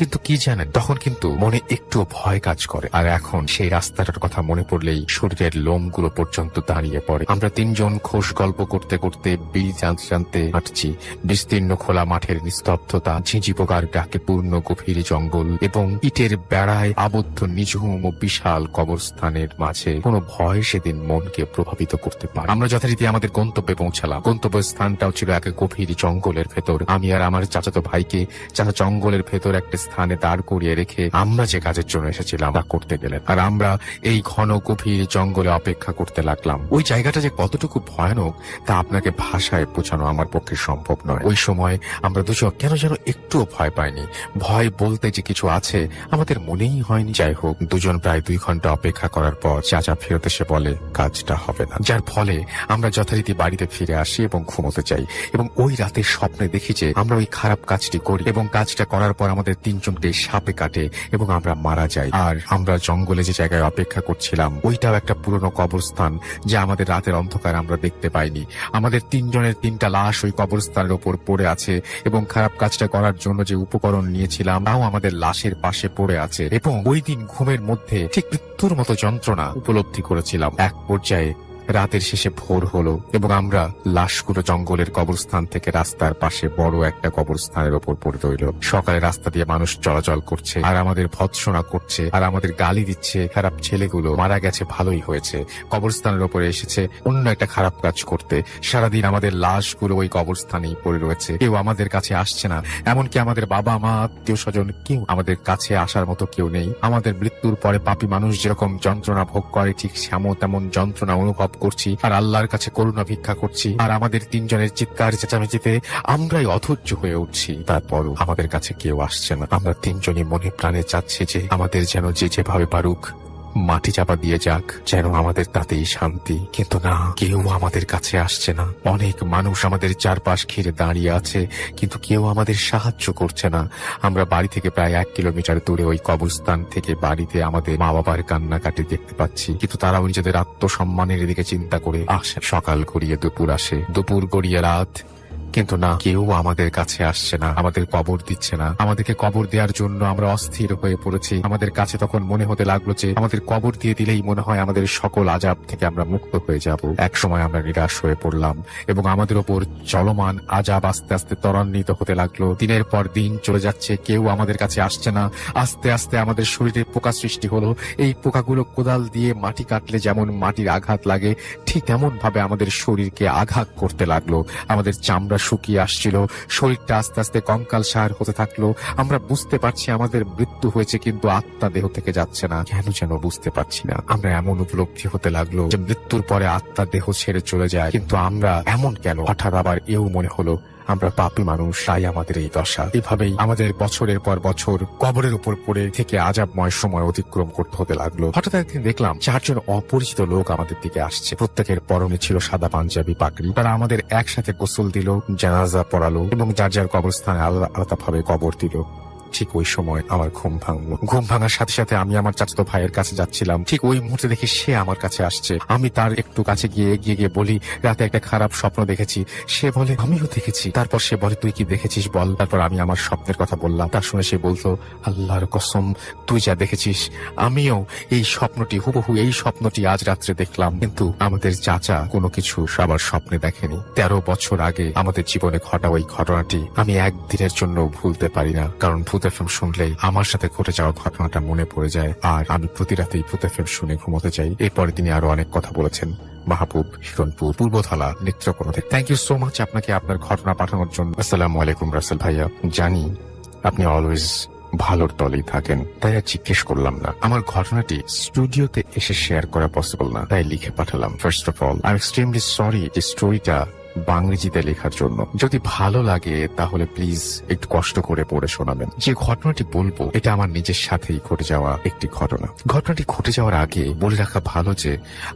কিন্তু কি জানেন, তখন কিন্তু মনে একটু ভয় কাজ করে। আর এখন সেই রাস্তাটার কথা মনে পড়লেই শরীরের লোমগুলো পর্যন্ত দাঁড়িয়ে পড়ে। আমরা 3 জন খোশ গল্প করতে করতে বিড়ি টানতে হাঁটছি। বিস্তীর্ণ খোলা মাঠের নিস্তব্ধতা, ঝিঁঝি পোকার ডাকে পূর্ণ গভীর জঙ্গল এবং ইটের বেড়ায় আবদ্ধ নিঝুম ও বিশাল কবরস্থানের মাঝে কোনো ভয় সেদিন মনকে প্রভাবিত করতে পারে। আমরা যথারীতি আমাদের গন্তব্যে পৌঁছালাম। গন্তব্য স্থানটাও ছিল এক গভীর জঙ্গলের ভেতর। আমি আর আমার চাচাতো ভাইকে যারা জঙ্গলের ভেতর একটা স্থানে দাঁড় করিয়ে রেখে আমরা যে কাজের জন্য এসেছিলাম তা করতে গেলেন, আর আমরা এই ঘন গভীর জঙ্গলে অপেক্ষা করতে লাগলাম। ওই জায়গাটা যে কতটুকু ভয়ানক তা আপনাকে ভাষায় বোঝানো আমার পক্ষে সম্ভব নয়। ওই সময় আমরা দুজন কেন যেন একটুও ভয় পাইনি। ভয় বলতে যে কিছু আছে আমাদের মনেই হয়নি। যাই হোক, দুজন প্রায় 2 ঘন্টা অপেক্ষা করার পর চাচা ফেরত এসে বলে কাজটা হবে না, যার ফলে আমরা যথারীতি বাড়িতে ফিরে আসি এবং ঘুমোতে যাই। এবং ওই রাতের স্বপ্নে দেখি যে আমরা ওই খারাপ কাজটি করি এবং কাজটা করার পর আমাদের 3 জনকে সাপে কাটে এবং আমরা মারা যাই। আর আমরা জঙ্গলে যে জায়গায় অপেক্ষা করছিলাম ওইটাও একটা পুরনো কবরস্থান, যা আমাদের রাতের অন্ধকার আমরা দেখতে পাইনি। আমাদের 3 জনের 3টা লাশ ওই কবরস্থানের ওপর পড়ে আছে এবং খারাপ কাজটা করার জন্য যে উপকরণ নিয়েছিলাম তাও আমাদের লাশের পাশে পড়ে আছে। এবং ওই দিন ঘুমের মধ্যে ঠিক মৃত্যুর মতো যন্ত্রণা উপলব্ধি করেছিলাম। এক পর্যায়ে রাতের শেষে ভোর হলো এবং আমরা লাশগুলো জঙ্গলের কবরস্থান থেকে রাস্তার পাশে বড় একটা কবরস্থানের ওপর পড়ে রইল। সকালে রাস্তা দিয়ে মানুষ চলাচল করছে আর আমাদের ভৎসনা করছে আর আমাদের গালি দিচ্ছে। খারাপ ছেলেগুলো মারা গেছে, ভালোই হয়েছে, কবরস্থানের ওপরে এসেছে অন্য একটা খারাপ কাজ করতে। সারাদিন আমাদের লাশগুলো ওই কবরস্থানেই পড়ে রয়েছে, কেউ আমাদের কাছে আসছে না। এমনকি আমাদের বাবা মা আত্মীয় স্বজন কেউ আমাদের কাছে আসার মতো কেউ নেই। আমাদের মৃত্যুর পরে পাপী মানুষ যেরকম যন্ত্রণা ভোগ করে ঠিক তেমন যন্ত্রণা অনুভব করছি আর আল্লাহর কাছে করুণা ভিক্ষা করছি। আর আমাদের 3 জনের চিৎকার চেঁচামেচিতে আমরাই অধৈর্য হয়ে উঠছি। তারপরও আমাদের কাছে কেউ আসছে না। আমরা 3 জনই মনে প্রাণে চাচ্ছি যে আমাদের যেন যে যেভাবে পারুক মাটি চাপা দিয়ে যাক, যেন আমাদের তাতেই শান্তি। কিন্তু না, কেউ আমাদের কাছে আসছে না। অনেক মানুষ আমাদের চারপাশ ঘিরে দাঁড়িয়ে আছে, কিন্তু কেউ আমাদের সাহায্য করছে না। আমরা বাড়ি থেকে প্রায় 1 কিলোমিটার দূরে ওই কবরস্থান থেকে বাড়িতে আমাদের মা বাবার কান্নাকাটি দেখতে পাচ্ছি, কিন্তু তারাও নিজেদের আত্মসম্মানের দিকে চিন্তা করে আসে। সকাল গড়িয়ে দুপুর আসে, দুপুর গড়িয়ে রাত, কিন্তু না, কেউ আমাদের কাছে আসছে না, আমাদের কবর দিচ্ছে না। আমাদেরকে কবর দেওয়ার জন্য আমরা অস্থির হয়ে পড়েছি। আমাদের কাছে তখন মনে হতে লাগলো যে আমাদের কবর দিয়ে দিলেই মনে হয় আমাদের সকল আযাব থেকে আমরা মুক্ত হয়ে যাব। এক সময় আমরা নিরাশ হয়ে পড়লাম এবং আমাদের ওপর চলমান আযাব আস্তে আস্তে ত্বরান্বিত হতে লাগলো। দিনের পর দিন চলে যাচ্ছে, কেউ আমাদের কাছে আসছে না। আস্তে আস্তে আমাদের শরীরে পোকা সৃষ্টি হলো। এই পোকাগুলো কোদাল দিয়ে মাটি কাটলে যেমন মাটির আঘাত লাগে, ঠিক তেমন ভাবে আমাদের শরীরকে আঘাত করতে লাগলো। আমাদের চামড়া শুকিয়ে আসছিল, শরীরটা আস্তে আস্তে কঙ্কালসার হতে থাকলো। আমরা বুঝতে পারছি আমাদের মৃত্যু হয়েছে, কিন্তু আত্মা দেহ থেকে যাচ্ছে না। কেন যেন বুঝতে পারছি না। আমরা এমন উপলব্ধি হতে লাগলো যে মৃত্যুর পরে আত্মা দেহ ছেড়ে চলে যায়, কিন্তু আমরা এমন কেন? হঠাৎ আবার এও মনে হলো আমরা পাপী মানুষ, তাই আমাদের এই দশা। এভাবেই আমাদের বছরের পর বছর কবরের উপর পড়ে থেকে আযাবময় সময় অতিক্রম করতে হতে লাগলো। হঠাৎ একদিন দেখলাম 4 জন অপরিচিত লোক আমাদের দিকে আসছে। প্রত্যেকের পরনে ছিল সাদা পাঞ্জাবি পাগড়ি। তারা আমাদের একসাথে গোসল দিল, জানাজা পড়ালো এবং যার যার কবরস্থানে আলাদা আলাদা ভাবে কবর দিল। ঠিক ওই সময় আমার ঘুম ভাঙলো। ঘুম ভাঙার সাথে সাথে আমি আমার চাচাতো ভাইয়ের কাছে যাচ্ছিলাম। ঠিক ওই মুহূর্তে দেখি সে আমার কাছে আসছে। আমি তার একটু কাছে গিয়ে এগিয়ে গিয়ে বলি, রাতে একটা খারাপ স্বপ্ন দেখেছি। সে বলে, আমিও দেখেছি। তারপর সে বলে, তুই কি দেখেছিস বল। তারপর আমি আমার স্বপ্নের কথা বললাম। তা শুনে সে বলতো, আল্লাহর কসম, তুই যা দেখেছিস আমিও এই স্বপ্নটি, হুবহু এই স্বপ্নটি আজ রাত্রে দেখলাম। কিন্তু আমাদের চাচা কোনো কিছু সবার স্বপ্নে দেখেনি। 13 বছর আগে আমাদের জীবনে ঘটা ওই ঘটনাটি আমি একদিনের জন্য ভুলতে পারি না। কারণ ভূত এফএম শুনলেই আমার সাথে ঘটে যাওয়া ঘটনাটা মনে পড়ে যায়, আর আমি প্রতি রাতেই ভূত এফএম শুনে ঘুমোতে চাই। এরপরে তিনি আরো অনেক কথা বলেছেন। মাহবুব, হিরণপুর, পূর্বথালা, নেত্রকোনা থেকে। থ্যাংক ইউ সো মাচ আপনাকে আপনার ঘটনা পাঠানোর জন্য। আসসালামু আলাইকুম রাসেল ভাইয়া। জানি আপনি অলওয়েজ ভালোর দলেই থাকেন, তাই আর জিজ্ঞেস করলাম না। আমার ঘটনাটি স্টুডিওতে এসে শেয়ার করা পসিবল না, তাই লিখে পাঠালাম। First of all, I am extremely sorry যে স্টোরিটা বাংরেজিতে লেখার জন্য। যদি ভালো লাগে তাহলে প্লিজ একটু কষ্ট করে পড়ে শোনাবেন। যে ঘটনাটি বলবো এটা আমার নিজের সাথেই ঘটে যাওয়া একটি ঘটনা। ঘটনাটি ঘটে যাওয়ার আগে বলে রাখা ভালো যে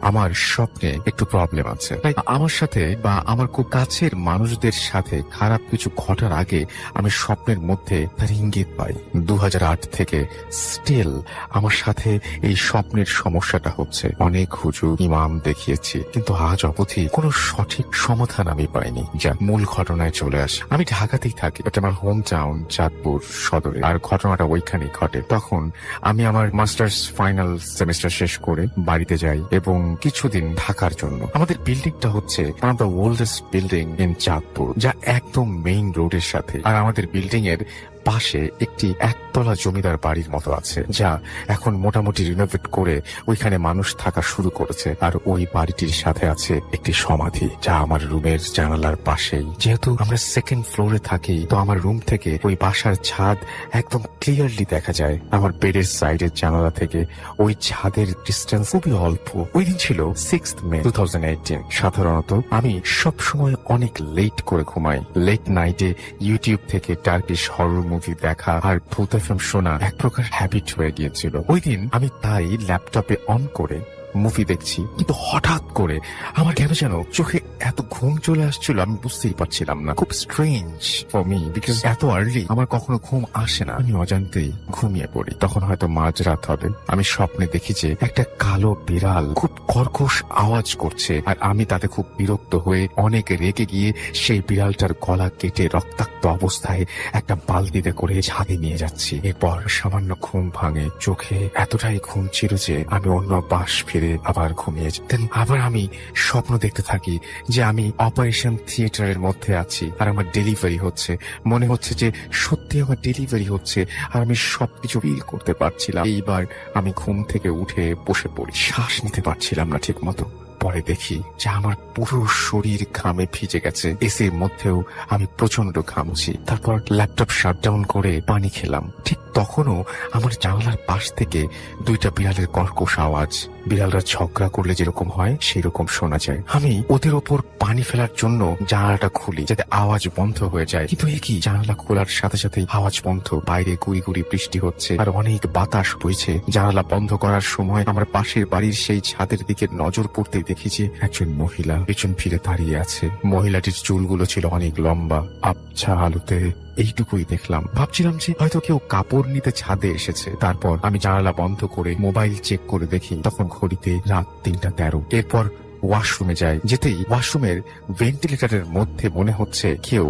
আমার স্বপ্নে একটু প্রবলেম আছে। তাই আমার সাথে বা আমার খুব কাছের মানুষদের সাথে খারাপ কিছু ঘটার আগে আমি স্বপ্নের মধ্যে তার ইঙ্গিত পাই। 2008 থেকে স্টিল আমার সাথে এই স্বপ্নের সমস্যাটা হচ্ছে। অনেক হুজুর, ইমাম দেখিয়েছি, কিন্তু আজ অবধি কোনো সঠিক সমাধান আমি পাইনি। যা মূল ঘটনায় চলে আসে। আমি ঢাকাতেই থাকি, এটা আমার হোম টাউন চাঁদপুর সদরে। আর ঘটনাটা ওইখানেই ঘটে। তখন আমি আমার মাস্টার্স ফাইনাল সেমিস্টার শেষ করে বাড়িতে যাই এবং কিছুদিন থাকার জন্য। আমাদের বিল্ডিংটা হচ্ছে one of the oldest building in Chandpur, যা একদম মেইন রোডের সাথে। আর আমাদের বিল্ডিং এর পাশে একটি একতলা জমিদার বাড়ির মতো আছে, যা এখন মোটামুটি রিনোভেট করে ওইখানে মানুষ থাকা শুরু করেছে। আর ওই বাড়িটির সাথে আছে একটি সমাধি, যা আমার রুমের জানালার পাশেই। যেহেতু আমরা সেকেন্ড ফ্লোরে থাকি, তো আমার রুম থেকে ওই বাসার ছাদ একদম ক্লিয়ারলি দেখা যায়। আমার বেডের সাইডের জানালা থেকে ওই ছাদের ডিস্টেন্স খুবই অল্প। ওই দিন ছিল 6th May 2018। সাধারণত আমি সবসময় অনেক লেট করে ঘুমাই। লেট নাইটে ইউটিউব থেকে টার্কিশ হরর মুভি দেখা আর ভূত এফএম শোনা এক প্রকার হ্যাবিট হয়ে গিয়েছিল। ওই দিন আমি তাই ল্যাপটপে অন করে মুভি দেখছি, কিন্তু হঠাৎ করে আমার কেন যেন চোখে এত ঘুম চলে আসছিল, আমি বুঝতেই পারছিলাম না। খুব স্ট্রেঞ্জ ফর মি, বিকজ এত আর্লি আমার কখনো ঘুম আসে না। আমি অজান্তেই ঘুমিয়ে পড়ি। তখন হয়তো মাঝরাত হবে। আমি স্বপ্নে দেখি যে একটা কালো বিড়াল খুব কর্কশ আওয়াজ করছে, আর আমি তাতে খুব বিরক্ত হয়ে অনেক রেগে গিয়ে সেই বিড়ালটার গলা কেটে রক্তাক্ত অবস্থায় একটা বালতিতে করে ছাদে নিয়ে যাচ্ছি। এরপর সামান্য ঘুম ভাঙে। চোখে এতটাই ঘুম ছিল যে আমি অন্য বাস ফিরে আবার ঘুমিয়ে যাই। আবার আমি স্বপ্ন দেখতে থাকি যে আমি অপারেশন থিয়েটারের মধ্যে আছি আর আমার ডেলিভারি হচ্ছে। মনে হচ্ছে যে সত্যি আমার ডেলিভারি হচ্ছে, আর আমি সবকিছু ফিল করতে পারছিলাম। এইবার আমি ঘুম থেকে উঠে বসে পড়ি। শ্বাস নিতে পারছিলাম না ঠিক মতো। পরে দেখি যে আমার পুরো শরীর ঘামে ভিজে গেছে। এসির মধ্যেও আমি প্রচন্ড ঘামছি। তারপর ল্যাপটপ শাটডাউন করে পানি খেলাম। ঠিক তখনও আমার জানালার পাশ থেকে দুইটা বিড়ালের কর্কশ আওয়াজ, বিড়ালরা ঝগড়া করলে যেরকম হয় সেই রকম শোনা যায়। আমি ওদের ওপর পানি ফেলার জন্য জানালাটা খুলি যাতে আওয়াজ বন্ধ হয়ে যায়, কিন্তু এ কি, জানালা খোলার সাথে সাথে আওয়াজ বন্ধ। বাইরে গুড়ি গুড়ি বৃষ্টি হচ্ছে আর অনেক বাতাস বইছে। জানালা বন্ধ করার সময় আমার পাশের বাড়ির সেই ছাদের দিকে নজর পড়তে দেখি যে একজন মহিলা পেছন ফিরে দাঁড়িয়ে আছে। মহিলাটির চুলগুলো ছিল অনেক লম্বা। আবছা আলোতে এইটুকুই দেখলাম। ভাবছিলাম যে হয়তো কেউ কাপড় নিতে ছাদে এসেছে। তারপর আমি জানালা বন্ধ করে মোবাইল চেক করে দেখি, তখন ঘড়িতে রাত 3:13। এরপর ওয়াশরুমে যাই। যেতেই ওয়াশরুমের ভেন্টিলেটরের মধ্যে মনে হচ্ছে কেউ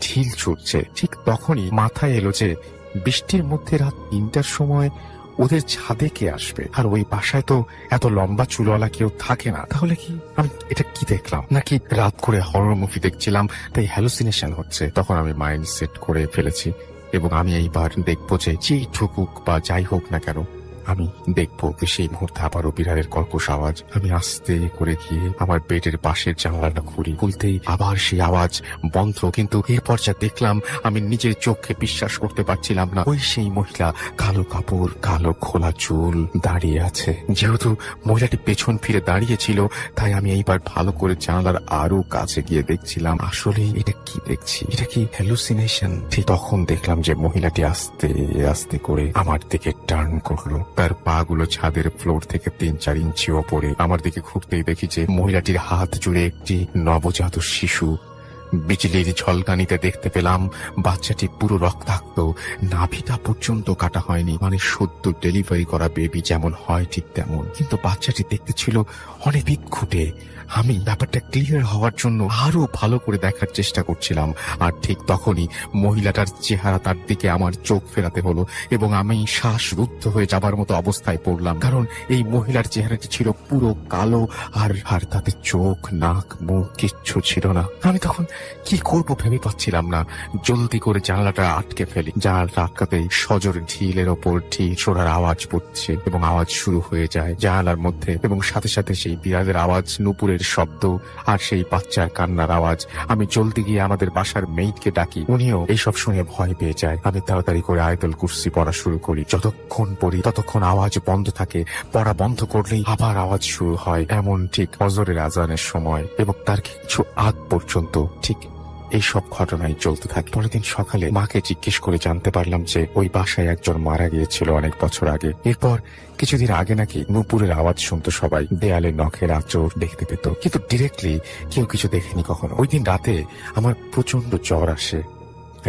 ঢিল ছুটছে। ঠিক তখনই মাথায় এলো যে বৃষ্টির মধ্যে রাত 3টার সময় ওদের ছাদে কে আসবে? আর ওই বাসায় তো এত লম্বা চুলওয়ালা কেউ থাকে না। তাহলে কি আমি এটা কি দেখলাম? নাকি রাত করে হরর মুভি দেখছিলাম তাই হ্যালুসিনেশন হচ্ছে? তখন আমি মাইন্ড সেট করে ফেলেছি এবং আমি এইবার দেখবো যে যেই ঠুকুক বা যাই হোক না কেন, আমি দেখবো যে সেই মুহূর্তে আবারও বিড়ালের কর্কশ আওয়াজ। আমি আস্তে করে গিয়ে আমার বেডের পাশের জানালাটা খুলতেই আবার সেই আওয়াজ বন্ধ। কিন্তু এরপর যা দেখলাম আমি নিজের চোখে বিশ্বাস করতে পারছিলাম না। ওই সেই মহিলা, কালো কাপড়, কালো খোলা চুল, দাঁড়িয়ে আছে। যেহেতু মহিলাটি পেছন ফিরে দাঁড়িয়েছিল, তাই আমি এইবার ভালো করে জানালার আরো কাছে গিয়ে দেখছিলাম আসলে এটা কি দেখছি, এটা কি হ্যালুসিনেশন? ঠিক তখন দেখলাম যে মহিলাটি আস্তে আস্তে করে আমার দিকে টার্ন করলো। তার পা গুলো ছাদের ফ্লোর থেকে 3-4 ইঞ্চি ওপরে। আমার দিকে ঘুরতেই দেখি যে মহিলাটির হাত জুড়ে একটি নবজাত শিশু। বিজলির ঝলকানিতে দেখতে পেলাম বাচ্চাটি পুরো রক্তাক্ত, নাভিটা পর্যন্ত কাটা হয়নি, মানে সদ্য ডেলিভারি করা বেবি যেমন হয় ঠিক তেমন। কিন্তু বাচ্চাটি দেখতে ছিল অনেক বিক্ষুটে। আমি ব্যাপারটা ক্লিয়ার হওয়ার জন্য আরো ভালো করে দেখার চেষ্টা করছিলাম, আর ঠিক তখনই মহিলাটার চেহারা তার দিকে আমার চোখ ফেরাতে হলো এবং আমি শ্বাসরুদ্ধ হয়ে যাবার মতো অবস্থায় পড়লাম। কারণ এই মহিলার চেহারাটি ছিল পুরো কালো, আর তাতে চোখ, নাক, মুখ কিচ্ছু ছিল না। আমি তখন কি করব ভেবে পাচ্ছিলাম না। জলদি করে জানালাটা আটকে ফেলি। জানালাটা আটকাতেই সজোর ঢিলের ওপর ঢিল ছোড়ার আওয়াজ পড়ছে এবং আওয়াজ শুরু হয়ে যায় জানালার মধ্যে, এবং সাথে সাথে সেই বিড়ালের আওয়াজ, নুপুরের শব্দ আর সেই বাচ্চার কান্নার আওয়াজ। আমি জলদি গিয়ে আমাদের বাসার মেইডকে ডাকি। উনিও এইসব শুনে ভয় পেয়ে যায়। আমি তাড়াতাড়ি করে আয়াতুল কুরসি পড়া শুরু করি। যতক্ষণ পড়ি ততক্ষণ আওয়াজ বন্ধ থাকে। পড়া বন্ধ করলেই আবার আওয়াজ শুরু হয়, এমন ঠিক ফজরের আজানের সময় এবং তার কিছু আগ পর্যন্ত ঠিক এইসব ঘটনাই চলতে থাকে। পরের দিন সকালে মাকে জিজ্ঞেস করে জানতে পারলাম যে ওই বাসায় একজন মারা গিয়েছিল অনেক বছর আগে। এরপর কিছুদিন আগে নাকি নূপুরের আওয়াজ শুনতো সবাই, দেয়ালে নখের আঁচড় দেখতে পেত, কিন্তু ডিরেক্টলি কেউ কিছু দেখেনি কখনো। ওই দিন রাতে আমার প্রচন্ড জ্বর আসে।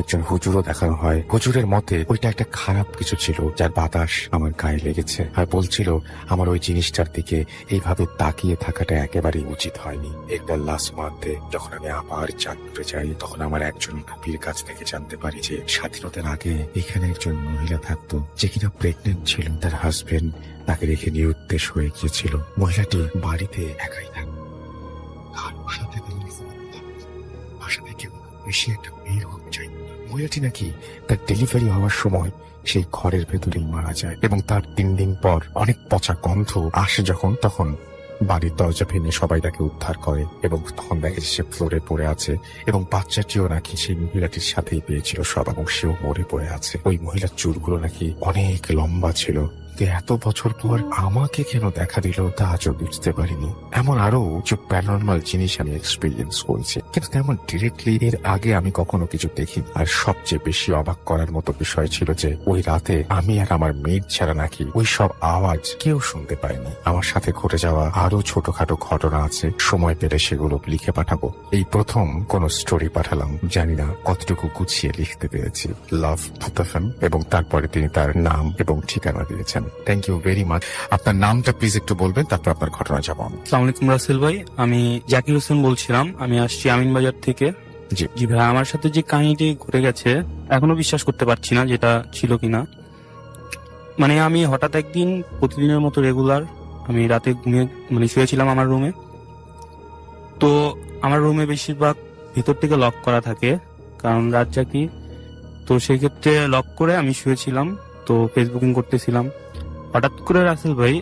একজন হুজুরও দেখানো হয়। হুজুরের মতে ওইটা একটা খারাপ কিছু ছিল যার বাতাস আমার গায়ে লেগেছে, আর বলছিল আমার ওই জিনিসটার দিকে এইভাবে তাকিয়ে থাকাটা একেবারেই উচিত হয়নি। এরপর লাস্ট মান্থে যখন আমি আবার চাঁদপুরে যাই, তখন আমার একজন ভাবির কাছ থেকে জানতে পারি যে স্বাধীনতার আগে এখানে একজন মহিলা থাকতো যে কিনা প্রেগনেন্ট ছিল। তার হাজবেন্ড তাকে রেখে নিরুদ্দেশ হয়ে গিয়েছিল। মহিলাটি বাড়িতে একাই থাকতো, কারোর সাথে বাসা থেকে বেশি একটা বের হতে চাই। মহিলাটি নাকি তার ডেলিভারি হওয়ার সময় সেই ঘরের ভেতরেই মারা যায় এবং তার 3 দিন পর অনেক পচা গন্ধ আসে যখন, তখন বাড়ির দরজা ভেঙে সবাই তাকে উদ্ধার করে এবং তখন দেখে যে সে ফ্লোরে পড়ে আছে এবং বাচ্চাটিও নাকি সেই মহিলাটির সাথেই পেয়েছিল সব, এবং সেও মরে পড়ে আছে। ওই মহিলার চুলগুলো নাকি অনেক লম্বা ছিল। এত বছর পর আমাকে কেন দেখা দিল তা আজও বুঝতে পারিনি। এমন আরো কিছু প্যারানর্মাল জিনিস আমি এক্সপিরিয়েন্স করেছি, কিন্তু তেমন ডিরেক্টলি এর আগে আমি কখনো কিছু দেখিনি। আর সবচেয়ে বেশি অবাক করার মতো বিষয় ছিল যে ওই রাতে আমি আর আমার মেয়ের ছাড়া নাকি ওই সব আওয়াজ কেউ শুনতে পায়নি। আমার সাথে ঘটে যাওয়া আরো ছোটখাটো ঘটনা আছে, সময় পেলে সেগুলো লিখে পাঠাবো। এই প্রথম কোন স্টোরি পাঠালাম, জানি না কতটুকু গুছিয়ে লিখতে পেরেছি। লাভ ভূতাফেম, এবং তারপরে তিনি তার নাম এবং ঠিকানা দিয়েছেন। Thank you very much. আপনার নামটা প্লিজ একটু বলবেন, তারপর আপনার ঘটনা যাব। আসসালামু আলাইকুম রাসেল ভাই, আমি জাকির হোসেন বলছিলাম। আমি আসছি আমিনবাজার থেকে। জি। জি ভাই, আমার সাথে যে কাহিনীটি ঘটে গেছে এখনো বিশ্বাস করতে পারছি না যেটা ছিল কিনা। মানে আমি হঠাৎ একদিন প্রতিদিনের মতো রেগুলার আমি রাতে ঘুমিয়ে শুয়েছিলাম আমার রুমে। তো আমার রুমে বেশিরভাগ ভিতর থেকে লক করা থাকে, কারণ রাত জাগি। তো সেই ক্ষেত্রে লক করে আমি শুয়েছিলাম, তো ফেসবুকিং করতেছিলাম। হঠাৎ করে রাসেল ভাই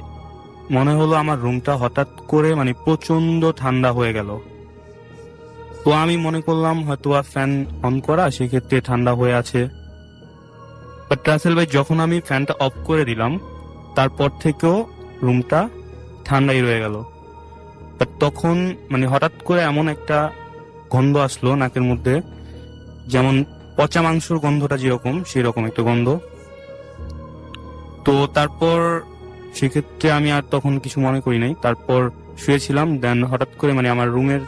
মনে হলো আমার রুমটা হঠাৎ করে প্রচন্ড ঠান্ডা হয়ে গেল। তো আমি মনে করলাম হয়তো ফ্যান অন করা, সেক্ষেত্রে ঠান্ডা হয়ে আছে। বাট রাসেল ভাই যখন আমি ফ্যানটা অফ করে দিলাম তারপর থেকেও রুমটা ঠান্ডাই রয়ে গেল। বাট তখন হঠাৎ করে এমন একটা গন্ধ আসলো নাকের মধ্যে, যেমন পচা মাংসর গন্ধটা যেরকম সেই রকম একটা গন্ধ। তো তারপর সেক্ষেত্রে আমি আর তখন কিছু মনে করি নাই, তারপর শুয়েছিলাম। দেন হঠাৎ করে আমার রুমের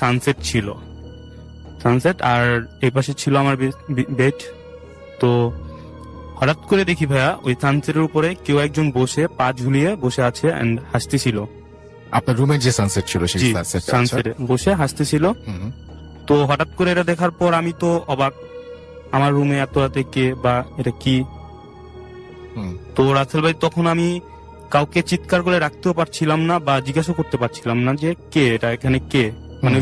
সানসেট ছিল, সানসেট, আর এই পাশে ছিল আমার বেড। তো হঠাৎ করে দেখি ভাইয়া ওই সানসেটের উপরে কেউ একজন বসে পা ঝুলিয়ে বসে আছে এন্ড হাসতেছিল। আপনার রুমের যে সানসেট ছিল সেই সানসেটে বসে হাসতেছিল। তো হঠাৎ করে এটা দেখার পর আমি তো অবাক, আমার রুমে এত রাতে কে বা এটা কি। তো রাসেল ভাই তখন আমি কাউকে চিৎকার করে রাখতেও পারছিলাম না বা জিজ্ঞাসা করতে পারছিলাম না যে কে এটা, এখানে কে,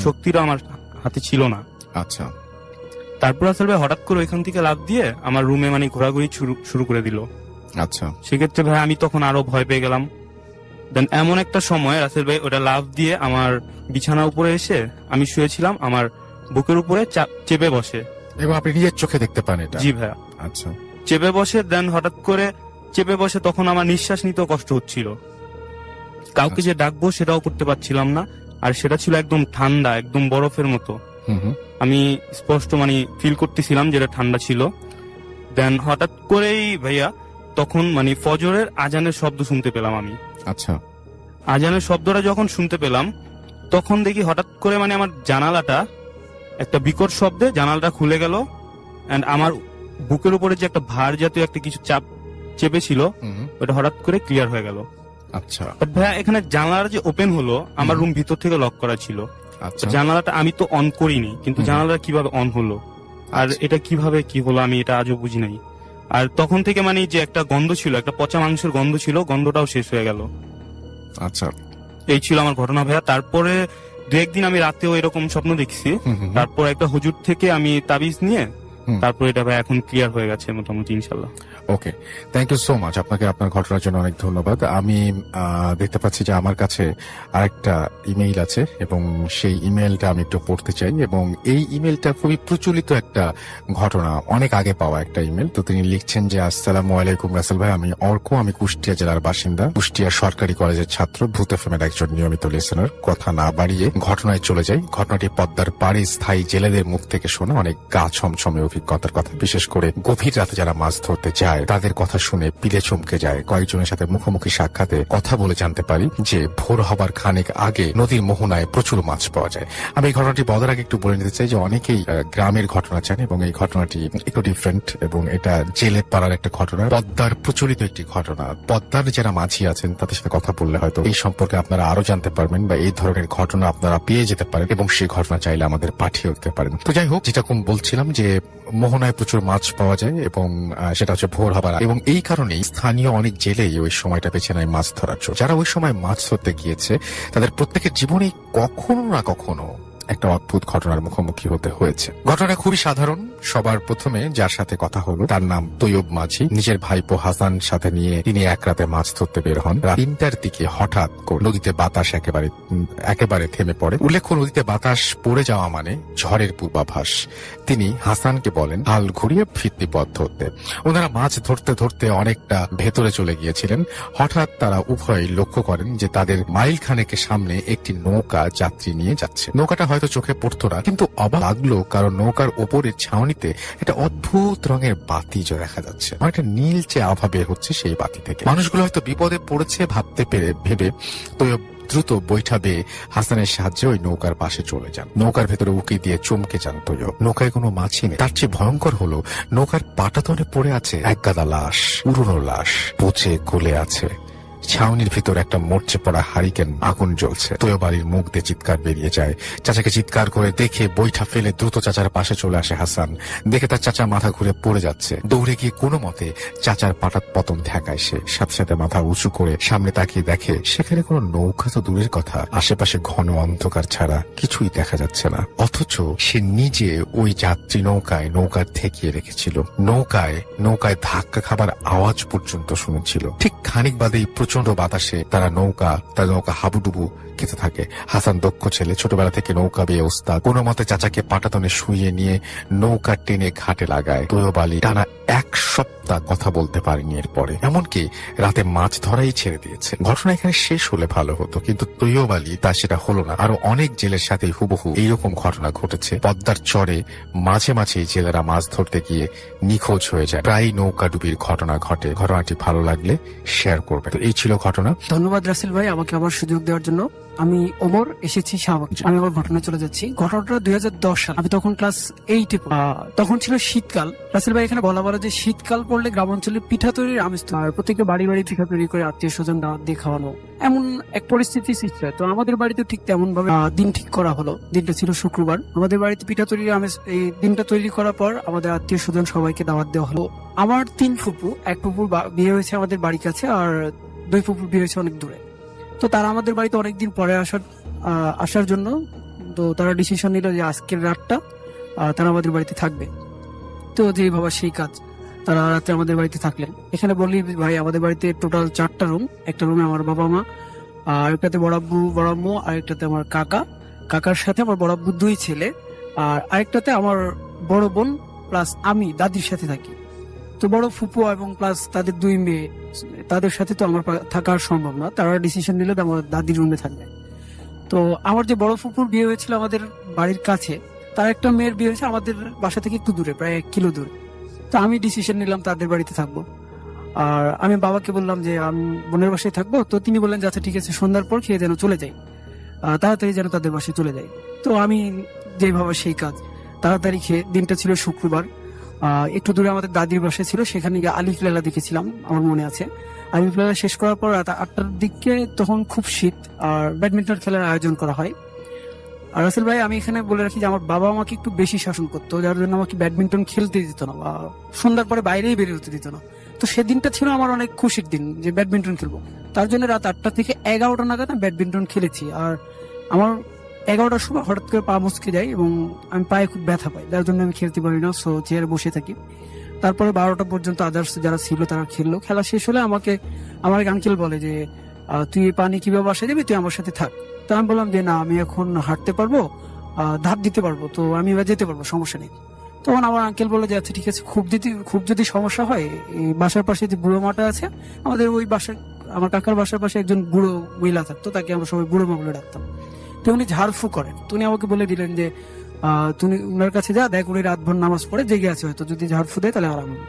শক্তিটা আমার হাতে ছিল না। আচ্ছা। তারপর রাসেল ভাই হঠাৎ করে ওইখান থেকে লাফ দিয়ে আমার রুমে ঘোরাঘুরি শুরু করে দিল। আচ্ছা। সেক্ষেত্রে ভাই আমি তখন আরো ভয় পেয়ে গেলাম। দেন এমন একটা সময় রাসেল ভাই ওটা লাফ দিয়ে আমার বিছানার উপরে এসে, আমি শুয়েছিলাম, আমার বুকের উপরে চেপে বসে, এবং আপনি নিজের চোখে দেখতে পান এটা? জি ভাইয়া। আচ্ছা। চেপে বসে, দেন হঠাৎ করে চেপে বসে তখন আমার নিঃশ্বাস নিতেও কষ্ট হচ্ছিল, কাউকে যে ডাকবো সেটাও করতে পারছিলাম না। আর সেটা ছিল একদম ঠান্ডা, একদম বরফের মতো। আমি স্পষ্ট ফিল করতেছিলাম যেটা ঠান্ডা ছিল। দেন হঠাৎ করেই ভাইয়া তখন ফজরের আজানের শব্দ শুনতে পেলাম আমি। আচ্ছা। আজানের শব্দটা যখন শুনতে পেলাম তখন দেখি হঠাৎ করে আমার জানালাটা একটা বিকট শব্দে জানালাটা খুলে গেল, এন্ড আমার বুকের উপরে যে একটা ভার জাতীয় একটা কিছু চাপ চেপে ছিল ওটা হঠাৎ করে ক্লিয়ার হয়ে গেল। আচ্ছা। বাট ভাইয়া এখানে জানালাটা যে ওপেন হলো, আমার রুম ভিতর থেকে লক করা ছিল। আচ্ছা। জানালাটা আমি তো অন করিনি, কিন্তু জানালাটা কিভাবে অন হলো আর এটা কিভাবে কি হলো আমি এটা আজও বুঝি নাই। আর তখন থেকে যে একটা গন্ধ ছিল, একটা পচা মাংসের গন্ধ ছিল, গন্ধটাও শেষ হয়ে গেল। আচ্ছা। এই ছিল আমার ঘটনা ভাইয়া। তারপরে দু একদিন আমি রাতেও এরকম স্বপ্ন দেখছি। তারপর একটা হুজুর থেকে আমি তাবিজ নিয়ে তারপর এটা ভাই এখন ক্লিয়ার হয়ে গেছে মোটামুটি, ইনশাল্লাহ। ওকে, থ্যাংক ইউ সো মাচ। আপনাকে আপনার ঘটনার জন্য অনেক ধন্যবাদ। আমি দেখতে পাচ্ছি যে আমার কাছে আরেকটা ইমেইল আছে এবং সেই ইমেইলটা আমি একটু পড়তে চাই। এবং এই ইমেইলটা খুবই প্রচলিত একটা ঘটনা, অনেক আগে পাওয়া একটা ইমেল। তো তিনি লিখছেন যে, আসসালামু আলাইকুম রাসেল ভাই, আমি অর্ক, আমি কুষ্টিয়া জেলার বাসিন্দা, কুষ্টিয়া সরকারি কলেজের ছাত্র, ভূত এফএমের একজন নিয়মিত লিসেনার। কথা না বাড়িয়ে ঘটনায় চলে যাই। ঘটনাটি পদ্মার পাড়ে স্থায়ী জেলেদের মুখ থেকে শোনা অনেক গা ছমছমে অভিজ্ঞতার কথা। বিশেষ করে গভীর রাতে যারা মাছ ধরতে যায় তাদের কথা শুনে পিলে চমকে যায়। কয়েকজনের সাথে মুখোমুখি সাক্ষাতে কথা বলে জানতে পারি যে ভোর হবার খানিক আগে নদীর মোহনায় প্রচুর মাছ পাওয়া যায়। আমি এই ঘটনাটি বলার আগে একটু বলে নিতে চাই যে অনেকেই গ্রামের ঘটনা চান এবং এই ঘটনাটি একটু ডিফারেন্ট এবং এটা জেলে পাড়ার একটা ঘটনা, পদ্মার প্রচলিত একটি ঘটনা। পদ্মার যারা মাঝি আছেন তাদের সাথে কথা বললে হয়তো এই সম্পর্কে আপনারা আরো জানতে পারবেন বা এই ধরনের ঘটনা আপনারা পেয়ে যেতে পারেন এবং সেই ঘটনা চাইলে আমাদের পাঠিয়ে দিতে পারেন। তো যাই হোক, যেরকম বলছিলাম যে মোহনায় প্রচুর মাছ পাওয়া যায় এবং সেটা হচ্ছে ভোর হবার, এবং এই কারণেই স্থানীয় অনেক জেলেই ওই সময়টা বেছে নেয় মাছ ধরার জন্য। যারা ওই সময় মাছ ধরতে গিয়েছে তাদের প্রত্যেকের জীবনে কখনো না কখনো একটা অদ্ভুত ঘটনার মুখোমুখি হতে হয়েছে। ঘটনাটা খুবই সাধারণ। সবার প্রথমে যার সাথে কথা হলো তার নাম তৈয়ব মাঝি। নিজের ভাইপো হাসান সাথে নিয়ে তিনি এক রাতে মাছ ধরতে বের হন। রাত 3টার দিকে হঠাৎ করে নদীতে বাতাস একেবারে থেমে পড়ে। উল্লেখ্য, নদীতে বাতাস পড়ে যাওয়া মানে ঝড়ের পূর্বাভাস। তিনি হাসানকে বলেন হাল ঘুরিয়ে ফিরতি পথ ধরতে। ওনারা মাছ ধরতে ধরতে অনেকটা ভেতরে চলে গিয়েছিলেন। হঠাৎ তারা উভয় লক্ষ্য করেন যে তাদের মাইল খানেকের সামনে একটি নৌকা যাত্রী নিয়ে যাচ্ছে। নৌকাটা হয়তো চোখে পড়তো না, কিন্তু অবাক লাগলো কারণ নৌকার ওপরের ছাউনিতে একটা অদ্ভুত রঙের বাতি দেখা যাচ্ছে। অনেকটা নীলচে আভা বের হচ্ছে সেই বাতি থেকে। মানুষগুলো হয়তো বিপদে পড়েছে ভেবে তৈয়ব দ্রুত বৈঠা বেয়ে হাসানের সাহায্যে ওই নৌকার পাশে চলে যান। নৌকার ভেতরে উকি দিয়ে চমকে যান তৈয়ব। নৌকায় কোনো মাছই নেই। তার চেয়ে ভয়ঙ্কর হলো নৌকার পাটাতনে পড়ে আছে এক গাদা লাশ, পুরনো লাশ, পচে গলে আছে। ছাউনির ভিতর একটা মরচে পড়া হারিকেন আগুন জ্বলছে। তৈয়ব আলীর মুখ দিয়ে চিৎকার বেরিয়ে যায়। চাচাকে চিৎকার করে দেখে বৈঠা ফেলে দ্রুত চাচার পাশে চলে আসে হাসান। দেখে তার চাচা মাথা ঘুরে পড়ে যাচ্ছে। দৌড়ে গিয়ে কোনো মতে চাচার পাটাত পতন ঠেকায় সে। সাথে সাথে মাথা উঁচু করে সামনে তাকিয়ে দেখে সেখানে কোনো নৌকা তো দূরের কথা, আশেপাশে ঘন অন্ধকার ছাড়া কিছুই দেখা যাচ্ছে না। অথচ সে নিজে ওই যাত্রী নৌকা ঠেকিয়ে রেখেছিল। নৌকায় ধাক্কা খাবার আওয়াজ পর্যন্ত শুনেছিল। ঠিক খানিক বাদেই প্রচন্ড বাতাসে তার নৌকা হাবুডুবু খেতে থাকে। হাসান দক্ষ ছেলে, ছোটবেলা থেকে নৌকা বেয়ে ওস্তাদ। কোনো মতে চাচাকে পাটাতনে শুইয়ে নিয়ে নৌকা টেনে ঘাটে লাগায়। তৈয়ব আলী টানা 1 সপ্তাহ কথা বলতে পারেনি এরপরে, এমনকি রাতে মাছ ধরাই ছেড়ে দিয়েছে। ঘটনা এখানে শেষ হলে ভালো হতো, কিন্তু তৈয়ব আলী তা সেটা হলো না। আরো অনেক জেলের সাথে হুবহু এইরকম ঘটনা ঘটেছে। পদ্মার চরে মাঝে মাঝেই জেলেরা মাছ ধরতে গিয়ে নিখোঁজ হয়ে যায়। প্রায় নৌকা ডুবির ঘটনা ঘটে। ঘটনাটি ভালো লাগলে শেয়ার করবে। তো এই ছিল ঘটনা। ধন্যবাদ রাসেল ভাই আমাকে আবার সুযোগ দেওয়ার জন্য। আমি ওমর, এসেছি শাহবাগ। আমি আবার ঘটনা চলে যাচ্ছি। ঘটনাটা 2010 সাল। আমি তখন ক্লাস 8-এ তখন ছিল শীতকাল। রাসেল ভাই এখানে বলা যে শীতকাল পড়লে গ্রাম অঞ্চলে পিঠা তৈরির আমেজ তো, আর প্রত্যেকটা বাড়ি পিঠা তৈরি করে আত্মীয় স্বজন দাওয়াত দিয়ে খাওয়ানো, এমন এক পরিস্থিতি সৃষ্টি হয়। তো আমাদের বাড়িতে ঠিক তেমন ভাবে দিন ঠিক করা হলো। দিনটা ছিল শুক্রবার। আমাদের বাড়িতে পিঠা তৈরির আমেজ। এই দিনটা তৈরি করার পর আমাদের আত্মীয় স্বজন সবাইকে দাওয়াত দেওয়া হলো। আমার 3 ফুপু, এক ফুপুর বিয়ে হয়েছে আমাদের বাড়ির কাছে, আর 2 ফুপুর বিয়ে হয়েছে অনেক দূরে। তো তারা আমাদের বাড়িতে অনেকদিন পরে আসার জন্য তো তারা ডিসিশন নিল যে আজকের রাতটা তারা আমাদের বাড়িতে থাকবে। তো যেই বাবা সেই কাজ, তারা রাতে আমাদের বাড়িতে থাকলেন। এখানে বলি ভাই, আমাদের বাড়িতে টোটাল 4টা রুম। একটা রুমে আমার বাবা মা, আরেকটাতে বড় আব্বু বড় আম্মু, আরেকটাতে আমার কাকার সাথে আমার বড় আব্বু 2 ছেলে, আর আরেকটাতে আমার বড় বোন প্লাস আমি দাদির সাথে থাকি। তো বড় ফুপু এবং প্লাস তাদের 2 মেয়ে, তাদের সাথে তো আমার থাকা সম্ভব না। তারা ডিসিশন নিল আমার দাদির রুমে থাকবে। তো আমার যে বড় ফুপুর বিয়ে হয়েছিল আমাদের বাড়ির কাছে, তার একটা মেয়ের বিয়ে হয়েছে আমাদের বাসা থেকে একটু দূরে, প্রায় 1 কিলো দূরে। তো আমি ডিসিশন নিলাম তাদের বাড়িতে থাকবো। আর আমি বাবাকে বললাম যে আমি বোনের বাসায় থাকবো। তো তিনি বললেন যে আচ্ছা ঠিক আছে, সন্ধ্যার পর খেয়ে যেন চলে যাই, তাড়াতাড়ি যেন তাদের বাসায় চলে যাই। তো আমি যেই ভাবা সেই কাজ, তাড়াতাড়ি খেয়ে, দিনটা ছিল শুক্রবার, একটু দূরে আমাদের দাদির বাসায় ছিল, সেখানে গিয়ে আলিফ লায়লা দেখেছিলাম, আমার মনে আছে। আলিফ লায়লা শেষ করার পর রাত 8টার দিকে, তখন খুব শীত, আর ব্যাডমিন্টন খেলার আয়োজন করা হয়। আর রাসেল ভাই, আমি এখানে বলে রাখি যে আমার বাবা আমাকে একটু বেশি শাসন করতো, যার জন্য আমাকে ব্যাডমিন্টন খেলতে দিত না, বা সন্ধ্যার পরে বাইরেই বেরিয়ে হতে দিত না। তো সেদিনটা ছিল আমার অনেক খুশির দিন যে ব্যাডমিন্টন খেলবো। তার জন্য রাত 8টা থেকে 11টা নাগাদ ব্যাডমিন্টন খেলেছি। আর আমার 11টার সময় হঠাৎ করে পা মুচকে যায় এবং আমি পায়ে খুব ব্যথা পাই, যার জন্য আমি খেলতে পারি না। সো চেয়ারে বসে থাকি। তারপরে 12টা পর্যন্ত আদার্স যারা ছিল তারা খেললো। খেলা শেষ হলে আমাকে আমার এক আঙ্কেল বলে যে তুই পানি কিভাবে বাসায় যাবি, তুই আমার সাথে থাক। তো আমি বললাম যে না, আমি এখন হাঁটতে পারবো, ধাপ দিতে পারবো, তো আমি এবার যেতে পারবো, সমস্যা নেই। তখন আমার আঙ্কেল বলে যে আচ্ছা ঠিক আছে, খুব যদি সমস্যা হয়, এই বাসার পাশে যে বুড়ো মাটা আছে আমাদের, ওই বাসার, আমার কাকার বাসার পাশে একজন বুড়ো মহিলা থাকতো, তাকে আমরা সবাই বুড়ো মা বলে ডাকতাম। তো উনি ঝাড়ফু করেন। তো উনি আমাকে বলে দিলেন যে তুমি উনার কাছে যা, দেখ উনি রাতভর নামাজ পড়ে জেগে আছে, হয়তো যদি ঝাড়ফু দেয় তাহলে আরাম হবে।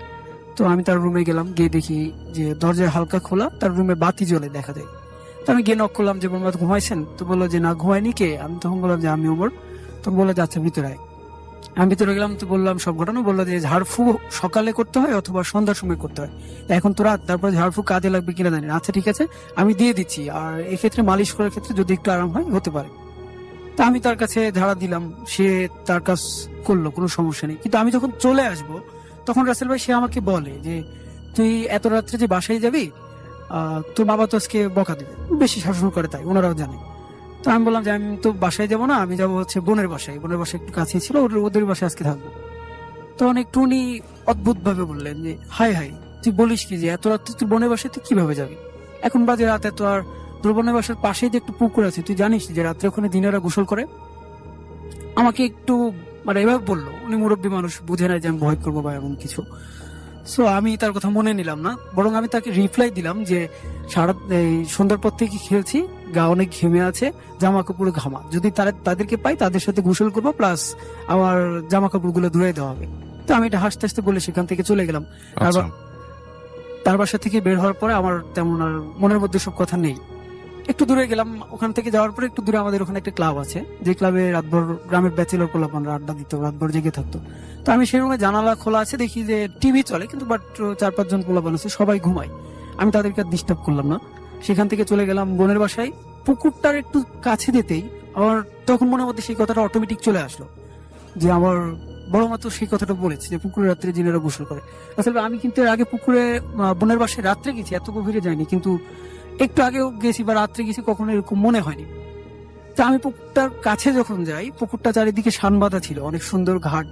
তো আমি তার রুমে গেলাম, গিয়ে দেখি যে দরজা হালকা খোলা, তার রুমে বাতি জ্বলে দেখা যায়। তো আমি গিয়ে নক করলাম যে বোনমা ঘুমাইছেন? তো বললো যে না, ঘুমায়নি। কে? আমি তখন বললাম যে আমি ওমর। তো বললো যে আচ্ছা ভিতরে আয়। আমি ভিতরে গেলাম, তো বললাম সব ঘটনা। বললো যে ঝাড়ফু সকালে করতে হয় অথবা সন্ধ্যার সময় করতে হয়, এখন তো রাত, তারপরে ঝাড়ফু কাজে লাগবে কিনা জানি না। আচ্ছা ঠিক আছে, আমি দিয়ে দিচ্ছি, আর এক্ষেত্রে মালিশ করার ক্ষেত্রে যদি একটু আরাম হয় হতে পারে। তা আমি তার কাছে ঝাড়া দিলাম, সে তার কাজ করলো, কোনো সমস্যা নেই। কিন্তু আমি যখন চলে আসব, তখন রাসেল ভাই সে আমাকে বলে যে তুই এত রাত্রে যে বাসায় যাবি, তোর বাবা তো আজকে বকা দিবে, বেশি শাসন করে, তাই ওনারাও জানে। তো আমি বললাম যে আমি তো বাসায় যাবো না, আমি যাবো হচ্ছে বোনের বাসায় একটু কাছে ছিল, ওদের বাসায় আজকে থাকবো। তখন একটু উনি অদ্ভুত ভাবে বললেন যে হাই হাই, তুই বলিস কি যে এত রাত্রে তুই বোনের বাসায় তুই কিভাবে যাবি? এখন বাজে রাত এত, আর তোর বোনের বাসার পাশেই যে একটু পুকুর আছে, তুই জানিস যে রাত্রে ওখানে দিনেরা গোসল করে? আমাকে একটু মানে এভাবে বললো, উনি মুরব্বী মানুষ, বুঝে নাই যে আমি ভয় করবো বা এমন কিছু। সো আমি তার কথা মনে নিলাম না, বরং আমি তাকে রিপ্লাই দিলাম যে এই সন্ধ্যার পর থেকে খেলছি, গা অনেক ঘেমে আছে, জামা কাপড় ঘামা, যদি তাদেরকে পাই তাদের সাথে গোসল করবো, প্লাস আমার জামা কাপড় গুলো ধুয়ে দেওয়া হবে। তো আমি এটা হাসতে হাসতে বলে সেখান থেকে চলে গেলাম। আচ্ছা, তার বাসা থেকে বের হওয়ার পরে আমার তেমন আর মনের মধ্যে সব কথা নেই। একটু দূরে গেলাম, ওখান থেকে যাওয়ার পরে একটু দূরে আমাদের ওখানে একটা ক্লাব আছে, যে ক্লাবে রাতভর গ্রামের ব্যাচেলর পোলাপানরা আড্ডা দিত, রাতভর জেগে থাকতো। তো আমি সেই রুমে জানালা খোলা আছে, দেখি যে টিভি চলে, কিন্তু বাট 4-5 জন পোলাপান আছে, সবাই ঘুমায়। আমি তাদেরকে ডিস্টার্ব করলাম না, সেখান থেকে চলে গেলাম বোনের বাসায়। পুকুরটার একটু কাছে যেতেই আমার তখন মনের মধ্যে সেই কথাটা অটোমেটিক চলে আসলো যে আমার বড় মা তো সেই কথাটা বলেছে যে পুকুরে রাত্রে জিনেরা গোসল করে। আসলে আমি কিন্তু এর আগে পুকুরে বোনের বাসায় রাত্রে গেছি, এত গভীরে যাইনি, কিন্তু একটু আগেও গেছি বা রাত্রে গেছি, কখনো এরকম মনে হয়নি। তা আমি পুকুরটার কাছে যখন যাই, পুকুরটা চারিদিকে শান বাঁধা ছিল, অনেক সুন্দর ঘাট,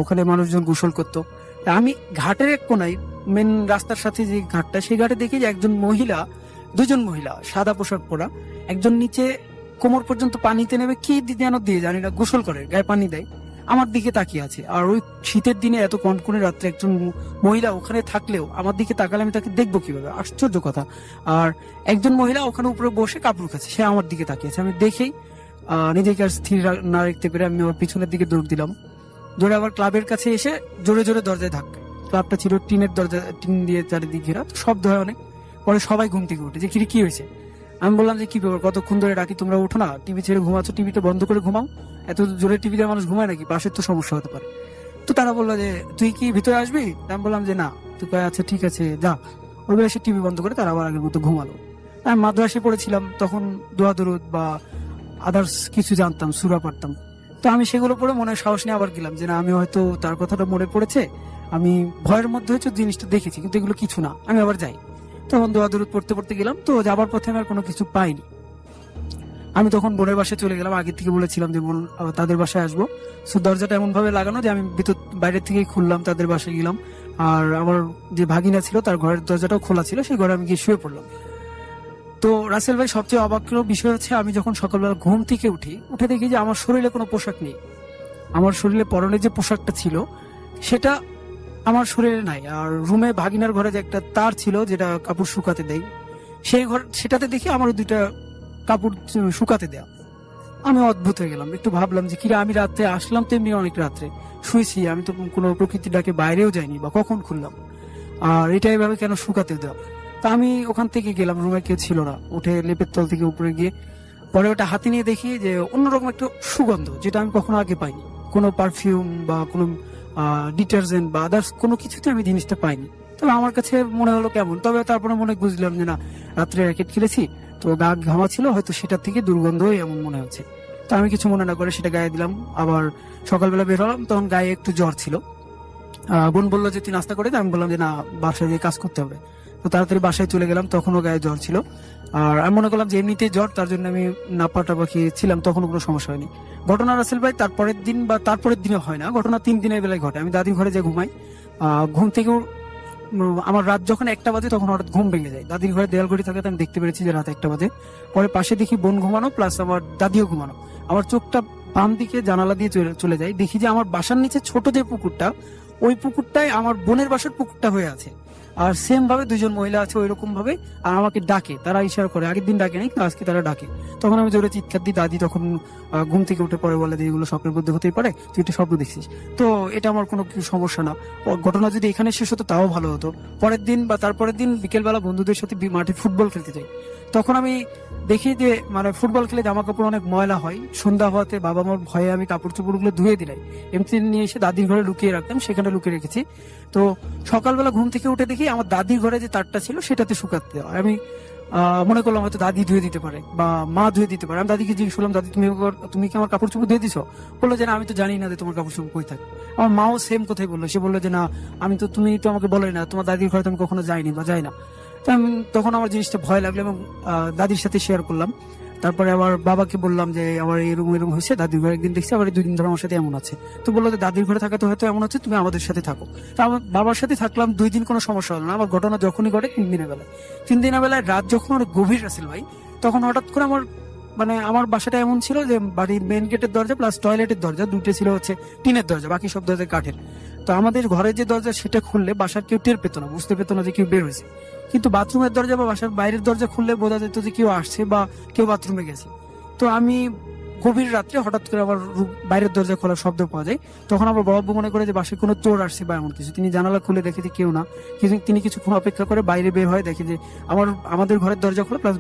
ওখানে মানুষজন গোসল করতো। তা আমি ঘাটের এক কোনায়, মেন রাস্তার সাথে যে ঘাটটা, সেই ঘাটে দেখি যে দুজন মহিলা সাদা পোশাক পরা, একজন নিচে কোমর পর্যন্ত পানিতে নেবে কি যেন দিয়ে জানি না, গোসল করে, গায়ে পানি দেয়, আমার দিকে তাকিয়ে আছে। আর ওই শীতের দিনে এত কনকনে রাত্রে একজন মহিলা ওখানে থাকলেও আমার দিকে তাকালে আমি তাকে দেখবো কিভাবে? আশ্চর্য কথা। আর একজন মহিলা ওখানে উপরে বসে কাপড় খাচ্ছে, সে আমার দিকে তাকিয়েছে। আমি দেখেই নিজেকে আর স্থির না রাখতে পেরে আমি আমার পিছনের দিকে দৌড় দিলাম। দৌড়ে আবার ক্লাবের কাছে এসে জোরে জোরে দরজায় ধাক্কা। ক্লাবটা ছিল টিনের দরজা, টিন দিয়ে চারিদিকে ঘেরা, শব্দ হয় অনেক। পরে সবাই ঘুম থেকে উঠে যে কি হয়েছে? আমি বললাম যে কি ব্যাপার, কতক্ষণ ধরে ডাকি, তোমরা উঠো না, টিভি ছেড়ে ঘুমাচ্ছ, টিভিটা বন্ধ করে ঘুমাও, এত জোরে টিভিতে মানুষ ঘুমায় নাকি, পাশের তো সমস্যা হতে পারে। তো তারা বললো যে তুই কি ভিতরে আসবি? আমি বললাম যে না। তুই আচ্ছা ঠিক আছে যা। ওই বেলা সে টিভি বন্ধ করে তারা আবার আগের মতো ঘুমালো। আমি মাদ্রাসায় পড়েছিলাম তখন, দোয়া দরুদ বা আদার্স কিছু জানতাম, সূরা পড়তাম। তো আমি সেগুলো পড়ে মনে সাহস নিয়ে আবার গেলাম যে না, আমি হয়তো তার কথাটা মনে পড়েছে, আমি ভয়ের মধ্যে হয়তো জিনিসটা দেখেছি, কিন্তু এগুলো কিছু না, আমি আবার যাই। তখন দোয়া দরুদ পড়তে পড়তে গেলাম, তো যাবার পথে আমি আর কোনো কিছু পাইনি। আমি তখন বোনের বাসায় চলে গেলাম, আগে থেকে বলেছিলাম যে বোন তাদের বাসায় আসবো। সো দরজাটা এমন ভাবে লাগানো যে আমি বাইরে থেকেই খুললাম, তাদের বাসায় গেলাম। আর আমার যে ভাগিনা ছিল তার ঘরের দরজাটাও খোলা ছিল, সেই ঘরে আমি গিয়ে শুয়ে পড়লাম। তো রাসেল ভাই, সবচেয়ে অবাক বিষয় হচ্ছে, আমি যখন সকালবেলা ঘুম থেকে উঠে দেখি যে আমার শরীরে কোনো পোশাক নেই। আমার শরীরে পরনে যে পোশাকটা ছিল সেটা আমার শরীরে নাই। আর রুমে ভাগিনার ঘরে যে একটা তার ছিল যেটা কাপড় শুকাতে দেয়, সেই ঘর, সেটাতে দেখি আমার 2টা কাপড় শুকাতে দেয়া। আমি অদ্ভুত হয়ে গেলাম, একটু ভাবলাম যে কিরা, আমি রাত্রে আসলাম তো এমনি অনেক রাত্রে শুয়েছি, আমি তো কোনো প্রকৃতির ডাকে বাইরেও যাইনি বা কখন খুললাম, আর এটা এভাবে কেন শুকাতে দেওয়া? তা আমি ওখান থেকে গেলাম, রুমে কেউ ছিল না, উঠে লেপের তল থেকে উপরে গিয়ে পরে ওটা হাতে নিয়ে দেখি যে অন্যরকম একটা সুগন্ধ, যেটা আমি কখনো আগে পাইনি। কোনো পারফিউম বা কোনো ডিটারজেন্ট বা আদার্স কোনো কিছুতে আমি জিনিসটা পাইনি। তবে আমার কাছে মনে হলো কেমন, তবে তারপরে মনে বুঝলাম যে না, রাত্রে র্যাকেট খেলেছি তো গা ঘামা ছিল, হয়তো সেটা থেকে দুর্গন্ধই এমন মনে হচ্ছে। তো আমি কিছু মনে না করে সেটা গায়ে দিলাম। আবার সকালবেলা বের হলাম, তখন গায়ে একটু জ্বর ছিল। বোন বললো যে তুই নাস্তা করে দে, আমি বললাম যে না, বাসায় গিয়ে কাজ করতে হবে। তো তাড়াতাড়ি বাসায় চলে গেলাম, তখনও গায়ে জ্বর ছিল। আর আমি মনে করলাম যে এমনিতেই জ্বর, তার জন্য আমি নাপা টাপা খেয়েছিলাম, তখনও কোনো সমস্যা হয়নি। ঘটনা রাসেল ভাই তারপরের দিন বা তারপরের দিনে হয় না, ঘটনা 3 দিনের বেলায় ঘটে। আমি দাদির ঘরে যে ঘুমাই, ঘুম থেকেও আমার রাত যখন 1টা বাজে তখন হঠাৎ ঘুম ভেঙে যায়। দাদির ঘরে দেয়াল ঘড়ি থাকে, আমি দেখতে পেরেছি যে রাত 1টা বাজে। পরে পাশে দেখি বোন ঘুমানো, প্লাস আমার দাদিও ঘুমানো। আমার চোখটা বাম দিকে জানালা দিয়ে চলে যায়, দেখি যে আমার বাসার নিচে ছোট যে পুকুরটা, ওই পুকুরটাই আমার বোনের বাসার পুকুরটা হয়ে আছে। আর সেম ভাবে 2জন মহিলা আছে ওই রকম ভাবে, আর আমাকে ডাকে, তারা ইশারা করে। আগের দিন ডাকে নাই, কিন্তু আজকে তারা ডাকে। তখন আমি জোরে চিৎকার দিই, দাদি তখন ঘুম থেকে উঠে পরে বলে যে এগুলো স্বপ্নের মধ্যে হতেই পারে, তুই একটা স্বপ্ন দেখছিস। তো এটা আমার কোনো সমস্যা না। ঘটনা যদি এখানে শেষ হতো তাও ভালো হতো। পরের দিন বা তারপরের দিন বিকেলবেলা বন্ধুদের সাথে মাঠে ফুটবল খেলতে যাই, তখন আমি দেখি যে মানে ফুটবল খেলে জামা কাপড় অনেক ময়লা হয়। সন্ধ্যা হওয়াতে বাবা মার ভয়ে আমি কাপড় চোপড় গুলো ধুয়ে দিলাই, এমনি নিয়ে এসে দাদির ঘরে লুকিয়ে রাখতাম, সেখানে লুকিয়ে রেখেছি। তো সকালবেলা ঘুম থেকে উঠে দেখি আমার দাদির ঘরে যে তারটা ছিল সেটাতে শুকাতে দেওয়া। আমি মনে করলাম হয়তো দাদি ধুয়ে দিতে পারে বা মা ধুয়ে দিতে পারে। আমি দাদিকে জিজ্ঞেস করলাম, দাদি তুমি কি আমার কাপড় চোপড় ধুয়ে দিছো? বললো যে না, আমি তো জানি না যে তোমার কাপড় চোপড় কই থাকে। আমার মাও সেম কথাই বললো, সে বললো যে না, তুমি তো আমাকে বলোই না, তোমার দাদির ঘরে তো আমি কখনো যাইনি বা যাই না। তখন আমার জিনিসটা ভয় লাগলো এবং দাদির সাথে শেয়ার করলাম। তারপরে আবার বাবাকে বললাম যে আমার এরকম হয়েছে, দাদির ঘরে একদিন দেখছি, আবার এই 2 দিন ধরে আমার সাথে এমন আছে। তো বললো যে দাদির ঘরে থাকাতে হয়তো এমন হচ্ছে, তুমি আমাদের সাথে থাকো। তো আমার বাবার সাথে থাকলাম 2 দিন, কোনো সমস্যা হলো না। আমার ঘটনা যখনই ঘটে 3 দিনের বেলায়, 3 দিনের বেলায় রাত যখন অনেক গভীর রাসেল ভাই, তখন হঠাৎ করে আমার বাসাটা এমন ছিল যে বাড়ির মেন গেটের দরজা প্লাস টয়লেটের দরজা দুটো ছিল হচ্ছে টিনের দরজা, বাকি সব দরজা কাঠের। তো আমাদের ঘরের যে দরজা সেটা খুললে বাসার কেউ টের পেতো না, বুঝতে পেতো না যে কেউ বের হয়েছে। কিন্তু বাথরুমের দরজা বা বাসার বাইরের দরজা খুললে বোঝা যেত যে কেউ আসছে বা কেউ বাথরুমে গেছে। তো আমি গভীর রাত্রে হঠাৎ করে আবার বাইরের দরজা খোলার শব্দ পাওয়া যায়। তখন আমার বড় আব্বু মনে করে যে বাসায় কোনো চোর আসছে বা এমন কিছু। তিনি জানালা খুলে দেখে যে কেউ না, কিন্তু তিনি কিছুক্ষণ অপেক্ষা করে বাইরে বের হয়, দেখে যে আমাদের ঘরের দরজা খোলা প্লাস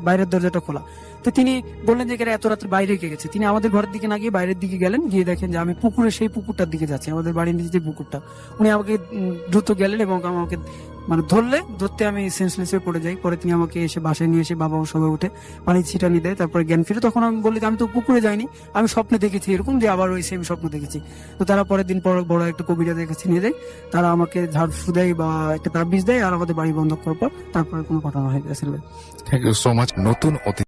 বাইরের দরজাটা খোলা। তো তিনি বললেন যে এত রাত্রে বাইরে কে গেছে। তিনি আমাদের ঘরের দিকে না গিয়ে বাইরের দিকে গেলেন, গিয়ে দেখেন যে আমি সেই পুকুরটার দিকে যাচ্ছি, আমাদের বাড়ির নিচে যে পুকুরটা। উনি আমাকে দ্রুত গেলেন এবং আমাকে ধরতে আমি সেন্সলেস হয়ে পড়ে যাই। পরে তিনি আমাকে এসে বাসায় নিয়ে এসে বাবা সবাই উঠে পানি ছিটানি দেয়, তারপরে জ্ঞান ফিরে। তখন আমি বলি যে আমি তো পুকুরে যাইনি, আমি স্বপ্নে দেখেছি এরকম, যে আবার ওই সেম স্বপ্ন দেখেছি। তো তারা পরের দিন বড় একটা কবিরাজের কাছে নিয়ে যায়, তারা আমাকে ঝাড়ফু দেয় বা একটা তাবিজ দেয়, আর আমাদের বাড়ি বন্ধ করার পর তারপরে কোনো ঘটনা হয়ে গেছিল। Thank you so much. নতুন অতিথি